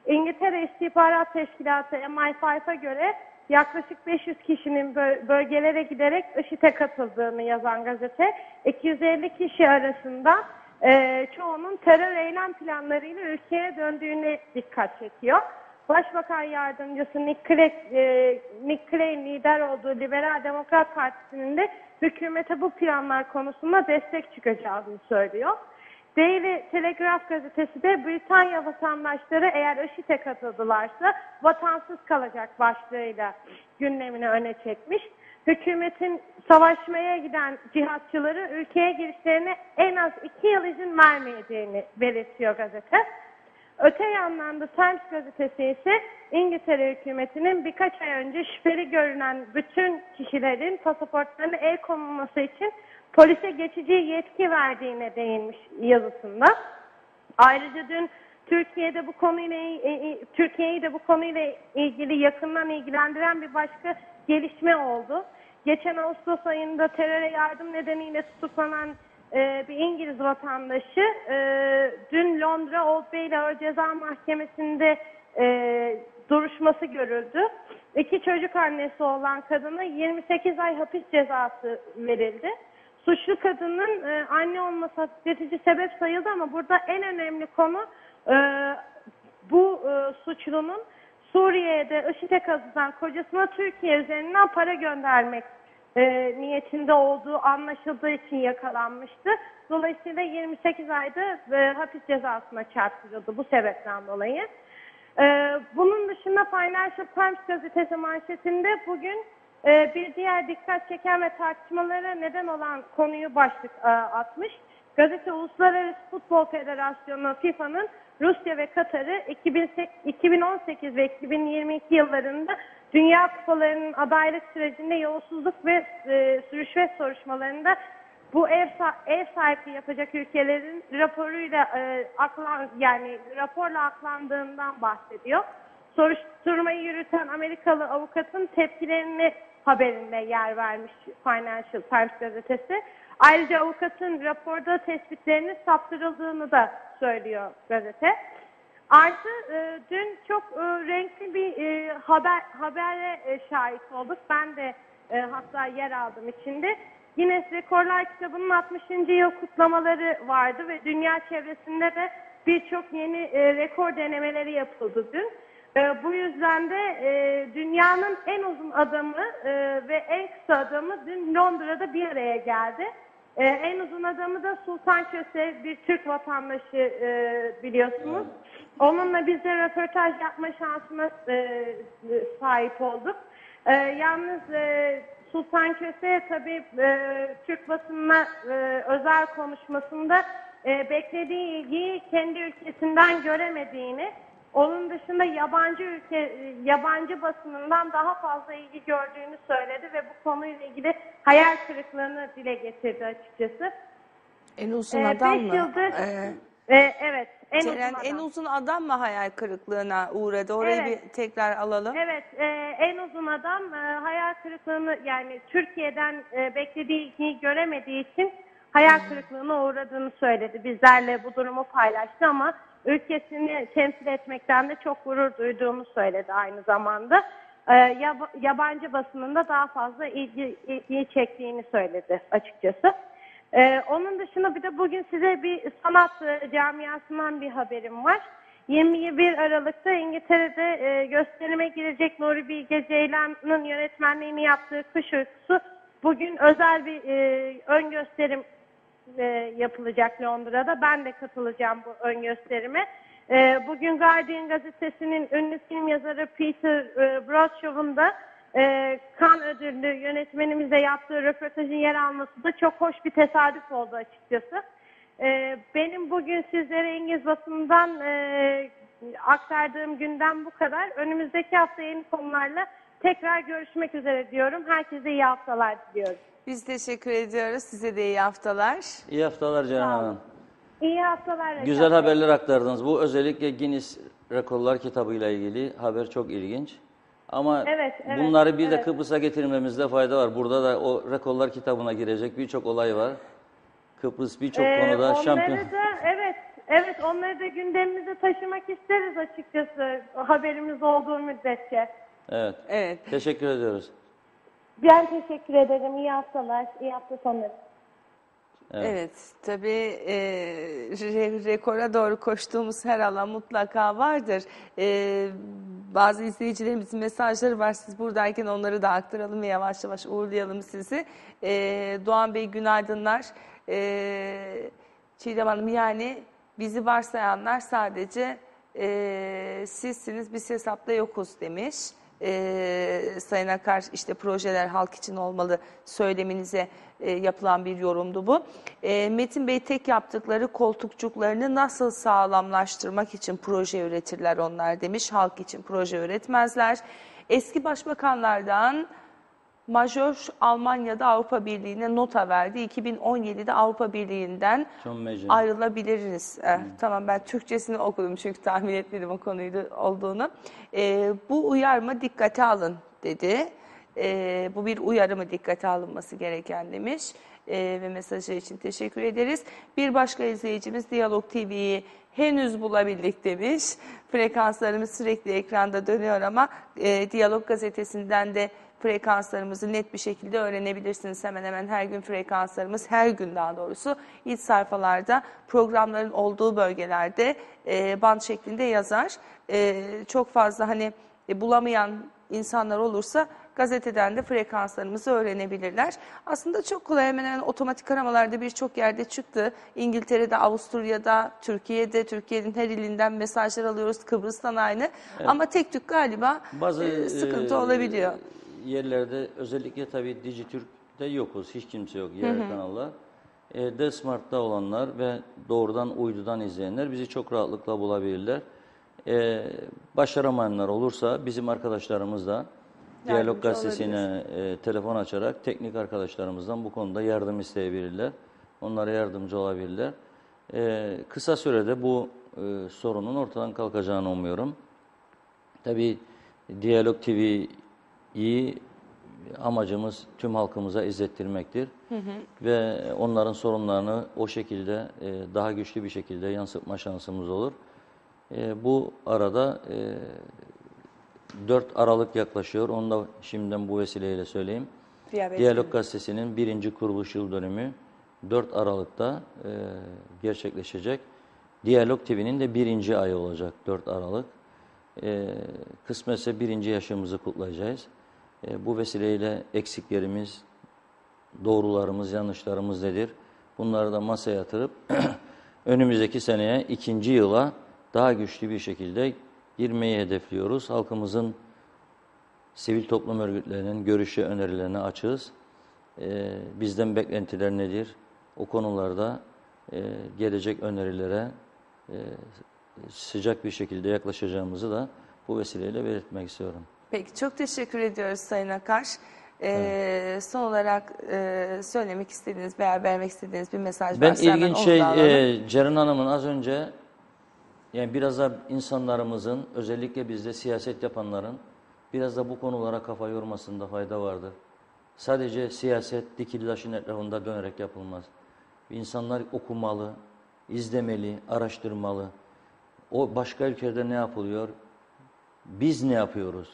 C: İngiltere İstihbarat Teşkilatı MI5'a göre yaklaşık 500 kişinin bölgelere giderek IŞİD'e katıldığını yazan gazete, 250 kişi arasında çoğunun terör eylem planlarıyla ülkeye döndüğüne dikkat çekiyor. Başbakan Yardımcısı Nick Clegg lider olduğu Liberal Demokrat Partisi'nin de hükümete bu planlar konusunda destek çıkacağını söylüyor. Daily Telegraph gazetesi de Britanya vatandaşları eğer IŞİD'e katıldılarsa vatansız kalacak başlığıyla gündemini öne çekmiş. Hükümetin savaşmaya giden cihatçıları ülkeye girişlerine en az 2 yıl izin vermeyeceğini belirtiyor gazete. Öte yandan da Times gazetesi ise İngiltere hükümetinin birkaç ay önce şüpheli görünen bütün kişilerin pasaportlarına el konulması için polise geçici yetki verdiğine değinmiş yazısında. Ayrıca dün Türkiye'yi de bu konuyla ilgili yakından ilgilendiren bir başka gelişme oldu. Geçen Ağustos ayında teröre yardım nedeniyle tutuklanan bir İngiliz vatandaşı dün Londra Old Bailey Ağır Ceza Mahkemesi'nde duruşması görüldü. 2 çocuk annesi olan kadına 28 ay hapis cezası verildi. Suçlu kadının anne olması hafifletici sebep sayıldı ama burada en önemli konu bu suçlunun Suriye'de IŞİD'e katılan kocasına Türkiye üzerinden para göndermek niyetinde olduğu anlaşıldığı için yakalanmıştı. Dolayısıyla 28 ayda hapis cezasına çarptırıldı bu sebepten dolayı. Bunun dışında Financial Times gazetesi manşetinde bugün bir diğer dikkat çeken ve tartışmalara neden olan konuyu başlık atmış. Gazete Uluslararası Futbol Federasyonu FIFA'nın Rusya ve Katar'ı 2018 ve 2022 yıllarında Dünya Kupalarının adaylık sürecinde yolsuzluk ve rüşvet soruşturmalarında bu ev sahipliği yapacak ülkelerin raporla aklandığından bahsediyor. Soruşturmayı yürüten Amerikalı avukatın tepkilerini haberinde yer vermiş Financial Times gazetesi. Ayrıca avukatın raporda tespitlerinin saptırıldığını da söylüyor gazete. Artı dün çok renkli bir habere şahit olduk. Ben de hatta yer aldım içinde. Guinness Rekorlar kitabının 60. yıl kutlamaları vardı ve dünya çevresinde de birçok yeni rekor denemeleri yapıldı dün. Bu yüzden de dünyanın en uzun adamı ve en kısa adamı dün Londra'da bir araya geldi. En uzun adamı da Sultan Köse, bir Türk vatandaşı biliyorsunuz. Onunla biz de röportaj yapma şansına sahip olduk. Yalnız Sultan Köse tabii Türk basınına özel konuşmasında beklediği ilgiyi kendi ülkesinden göremediğini, onun dışında yabancı basınından daha fazla ilgi gördüğünü söyledi ve bu konuyla ilgili hayal kırıklığını dile getirdi açıkçası.
A: En uzun adam mı?
C: 5 yıldır evet,
A: En uzun adam mı hayal kırıklığına uğradı? Orayı
C: Evet.
A: bir tekrar alalım.
C: Evet, en uzun adam hayal kırıklığını, yani Türkiye'den beklediği ilgiyi göremediği için hayal kırıklığına uğradığını söyledi. Bizlerle bu durumu paylaştı ama ülkesini temsil etmekten de çok gurur duyduğunu söyledi aynı zamanda. Yabancı basınında daha fazla ilgiyi çektiğini söyledi açıkçası. Onun dışında bir de bugün size bir sanat camiasından bir haberim var. 21 Aralık'ta İngiltere'de gösterime girecek Nuri Bilge Ceylan'ın yönetmenliğini yaptığı Kış Uykusu bugün özel bir ön gösterim yapılacak Londra'da. Ben de katılacağım bu ön gösterime. Bugün Guardian gazetesinin ünlü film yazarı Peter Brodshaw'un da Cannes ödüllü yönetmenimizle yaptığı röportajın yer alması da çok hoş bir tesadüf oldu açıkçası. Benim bugün sizlere İngiliz basından aktardığım günden bu kadar. Önümüzdeki hafta yeni konularla tekrar görüşmek üzere diyorum. Herkese iyi haftalar diliyorum.
A: Biz teşekkür ediyoruz. Size de iyi haftalar.
B: İyi haftalar Ceren Hanım.
C: İyi haftalar. Recep
B: Güzel
C: Bey.
B: haberler aktardınız. Bu özellikle Guinness Rekorlar kitabıyla ilgili haber çok ilginç. Ama
C: Evet,
B: bunları bir de
C: evet.
B: Kıbrıs'a getirmemizde fayda var. Burada da o rekorlar kitabına girecek birçok olay var. Kıbrıs birçok konuda
C: onları
B: şampiyon.
C: da evet onları da gündemimize taşımak isteriz açıkçası haberimiz olduğu müddetçe.
B: Evet.
A: Evet.
B: Teşekkür ediyoruz.
C: Ben teşekkür ederim. İyi haftalar, iyi hafta sonları.
A: Evet, tabii rekora doğru koştuğumuz her alan mutlaka vardır. Bazı izleyicilerimizin mesajları var. Siz buradayken onları da aktaralım ve yavaş yavaş uğurlayalım sizi. Doğan Bey günaydınlar. Çiğdem Hanım, yani bizi varsayanlar sadece sizsiniz, biz hesapta yokuz demiş. Sayın Akar, işte projeler halk için olmalı söyleminize yapılan bir yorumdu bu. Metin Bey, tek yaptıkları koltukçuklarını nasıl sağlamlaştırmak için proje üretirler onlar demiş. Halk için proje üretmezler. Eski başbakanlardan Majör Almanya'da Avrupa Birliği'ne nota verdi. 2017'de Avrupa Birliği'nden
B: John Major.
A: ayrılabiliriz. Tamam, ben Türkçesini okudum çünkü tahmin etmedim o konuydu olduğunu. Bu uyarma dikkate alın dedi. Bu bir uyarı mı, dikkate alınması gereken demiş. Ve mesajı için teşekkür ederiz. Bir başka izleyicimiz Diyalog TV'yi henüz bulabildik demiş. Frekanslarımız sürekli ekranda dönüyor ama Diyalog gazetesinden de frekanslarımızı net bir şekilde öğrenebilirsiniz. Hemen hemen her gün frekanslarımız, her gün daha doğrusu iç sayfalarda programların olduğu bölgelerde band şeklinde yazar. Çok fazla hani bulamayan insanlar olursa gazeteden de frekanslarımızı öğrenebilirler. Aslında çok kolay, hemen hemen otomatik aramalarda birçok yerde çıktı. İngiltere'de, Avusturya'da, Türkiye'de, Türkiye'nin her ilinden mesajlar alıyoruz. Kıbrıs'tan aynı. Evet. Ama tek tük galiba
B: Bazı
A: sıkıntı olabiliyor.
B: Yerlerde özellikle tabii Dijitürk'te yokuz. Hiç kimse yok yerel kanallar. D-Smart'ta olanlar ve doğrudan uydudan izleyenler bizi çok rahatlıkla bulabilirler. Başaramayanlar olursa bizim arkadaşlarımız da Diyalog Gazetesi'ne telefon açarak teknik arkadaşlarımızdan bu konuda yardım isteyebilirler. Onlara yardımcı olabilirler. Kısa sürede bu sorunun ortadan kalkacağını umuyorum. Tabii Diyalog TV'yi amacımız tüm halkımıza izlettirmektir. Ve onların sorunlarını o şekilde daha güçlü bir şekilde yansıtma şansımız olur. Bu arada 4 Aralık yaklaşıyor. Onu da şimdiden bu vesileyle söyleyeyim. Diyalog Gazetesi'nin 1. kuruluş yıl dönümü 4 Aralık'ta gerçekleşecek. Diyalog TV'nin de 1. ayı olacak 4 Aralık. Kısmetse 1. yaşımızı kutlayacağız. Bu vesileyle eksiklerimiz, doğrularımız, yanlışlarımız nedir? Bunları da masaya yatırıp önümüzdeki seneye 2. yıla daha güçlü bir şekilde girmeyi hedefliyoruz. Halkımızın, sivil toplum örgütlerinin görüşü, önerilerine açığız. Bizden beklentiler nedir? O konularda gelecek önerilere sıcak bir şekilde yaklaşacağımızı da bu vesileyle belirtmek istiyorum.
A: Peki, çok teşekkür ediyoruz Sayın Akar. Son olarak söylemek istediğiniz veya vermek istediğiniz bir mesaj
B: ben
A: varsa hemen
B: ilginç
A: onu da alalım.
B: Ceren Hanım'ın az önce, yani biraz da insanlarımızın, özellikle bizde siyaset yapanların biraz da bu konulara kafa yormasında fayda vardır. Sadece siyaset dikili taşın etrafında dönerek yapılmaz. İnsanlar okumalı, izlemeli, araştırmalı. O başka ülkede ne yapılıyor? Biz ne yapıyoruz?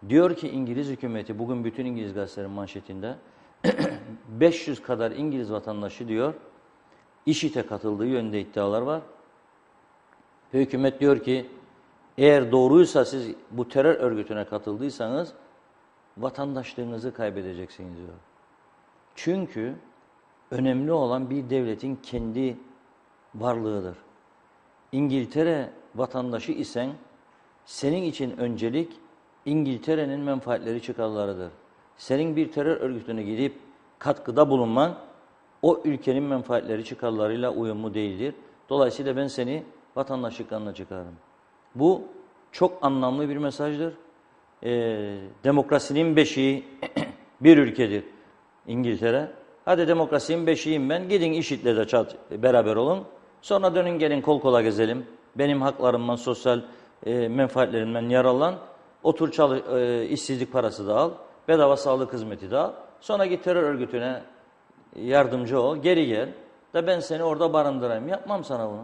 B: Diyor ki İngiliz hükümeti, bugün bütün İngiliz gazetelerin manşetinde 500 kadar İngiliz vatandaşı diyor IŞİD'e katıldığı yönünde iddialar var. Ve hükümet diyor ki eğer doğruysa siz bu terör örgütüne katıldıysanız vatandaşlığınızı kaybedeceksiniz diyor. Çünkü önemli olan bir devletin kendi varlığıdır. İngiltere vatandaşı isen senin için öncelik İngiltere'nin menfaatleri, çıkarlarıdır. Senin bir terör örgütüne gidip katkıda bulunman o ülkenin menfaatleri, çıkarlarıyla uyumlu değildir. Dolayısıyla ben seni vatandaşlıklarına çıkarım. Bu çok anlamlı bir mesajdır. Demokrasinin beşiği bir ülkedir İngiltere. Hadi demokrasinin beşiğiyim ben. Gidin IŞİD'le de beraber olun. Sonra dönün gelin kol kola gezelim. Benim haklarımdan, sosyal menfaatlerimden yararlan. Otur işsizlik parası da al. Bedava sağlık hizmeti de al. Sonra git terör örgütüne yardımcı ol. Geri gel. Da ben seni orada barındırayım. Yapmam sana bunu.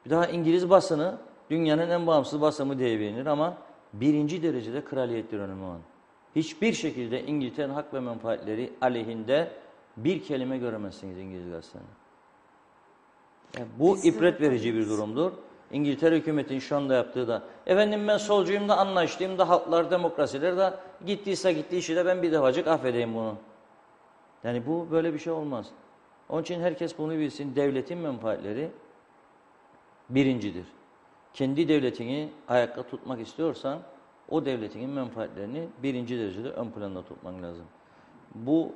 B: Bir daha İngiliz basını dünyanın en bağımsız basını diye bilinir ama birinci derecede kraliyettir önemi olan. Hiçbir şekilde İngiltere'nin hak ve menfaatleri aleyhinde bir kelime göremezsiniz İngiliz gazetelerinde. Yani bu ibret verici bir durumdur. İngiltere hükümetinin şu anda yaptığı da, efendim ben solcuyum da anlaştığım da halklar, demokrasiler de gittiyse gitti işi de ben bir defacık affedeyim bunu. Yani bu böyle bir şey olmaz. Onun için herkes bunu bilsin. Devletin menfaatleri birincidir. Kendi devletini ayakta tutmak istiyorsan o devletinin menfaatlerini birinci derecede ön planda tutman lazım. Bu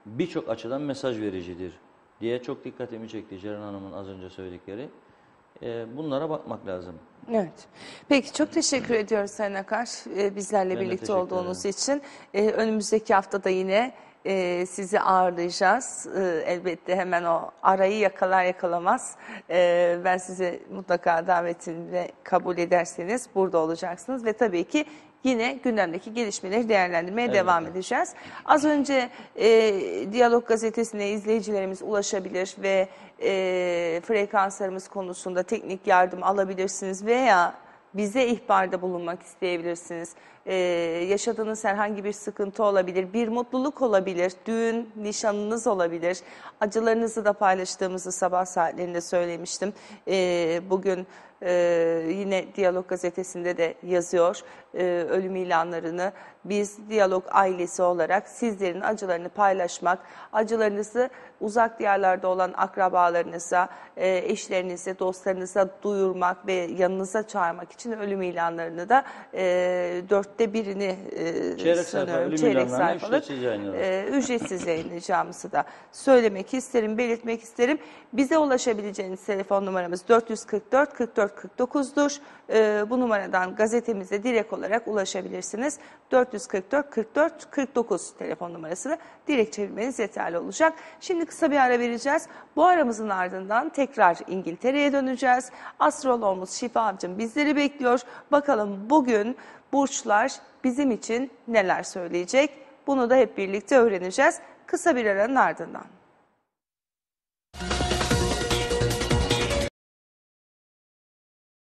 B: birçok açıdan mesaj vericidir diye çok dikkatimi çekti Ceren Hanım'ın az önce söyledikleri. Bunlara bakmak lazım.
A: Evet. Peki çok teşekkür ediyoruz Sayın Akar bizlerle
B: Ben de
A: birlikte
B: teşekkür
A: olduğunuz için. Önümüzdeki haftada yine sizi ağırlayacağız. Elbette hemen o arayı yakalar yakalamaz. Ben sizi mutlaka davetini kabul ederseniz burada olacaksınız ve tabii ki yine gündemdeki gelişmeleri değerlendirmeye devam edeceğiz. Az önce Diyalog Gazetesi'ne izleyicilerimiz ulaşabilir ve frekanslarımız konusunda teknik yardım alabilirsiniz veya bize ihbarda bulunmak isteyebilirsiniz. Yaşadığınız herhangi bir sıkıntı olabilir, bir mutluluk olabilir, düğün, nişanınız olabilir. Acılarınızı da paylaştığımızı sabah saatlerinde söylemiştim. Bugün yine Diyalog Gazetesi'nde de yazıyor ölüm ilanlarını. Biz Diyalog ailesi olarak sizlerin acılarını paylaşmak, acılarınızı uzak diyarlarda olan akrabalarınıza, eşlerinize, dostlarınıza duyurmak ve yanınıza çağırmak için ölüm ilanlarını da 1/4'ini
B: çeyrek sayfalık
A: ücretsiz yayınlayacağımızı da söylemek isterim, belirtmek isterim. Bize ulaşabileceğiniz telefon numaramız 444 44 49'dur. Bu numaradan gazetemize direkt olarak ulaşabilirsiniz. 444 44 49 telefon numarasını direkt çevirmeniz yeterli olacak. Şimdi kısa bir ara vereceğiz. Bu aramızın ardından tekrar İngiltere'ye döneceğiz. Astrologumuz Şifa Avcım bizleri bekliyor. Bakalım bugün burçlar bizim için neler söyleyecek? Bunu da hep birlikte öğreneceğiz. Kısa bir aranın ardından.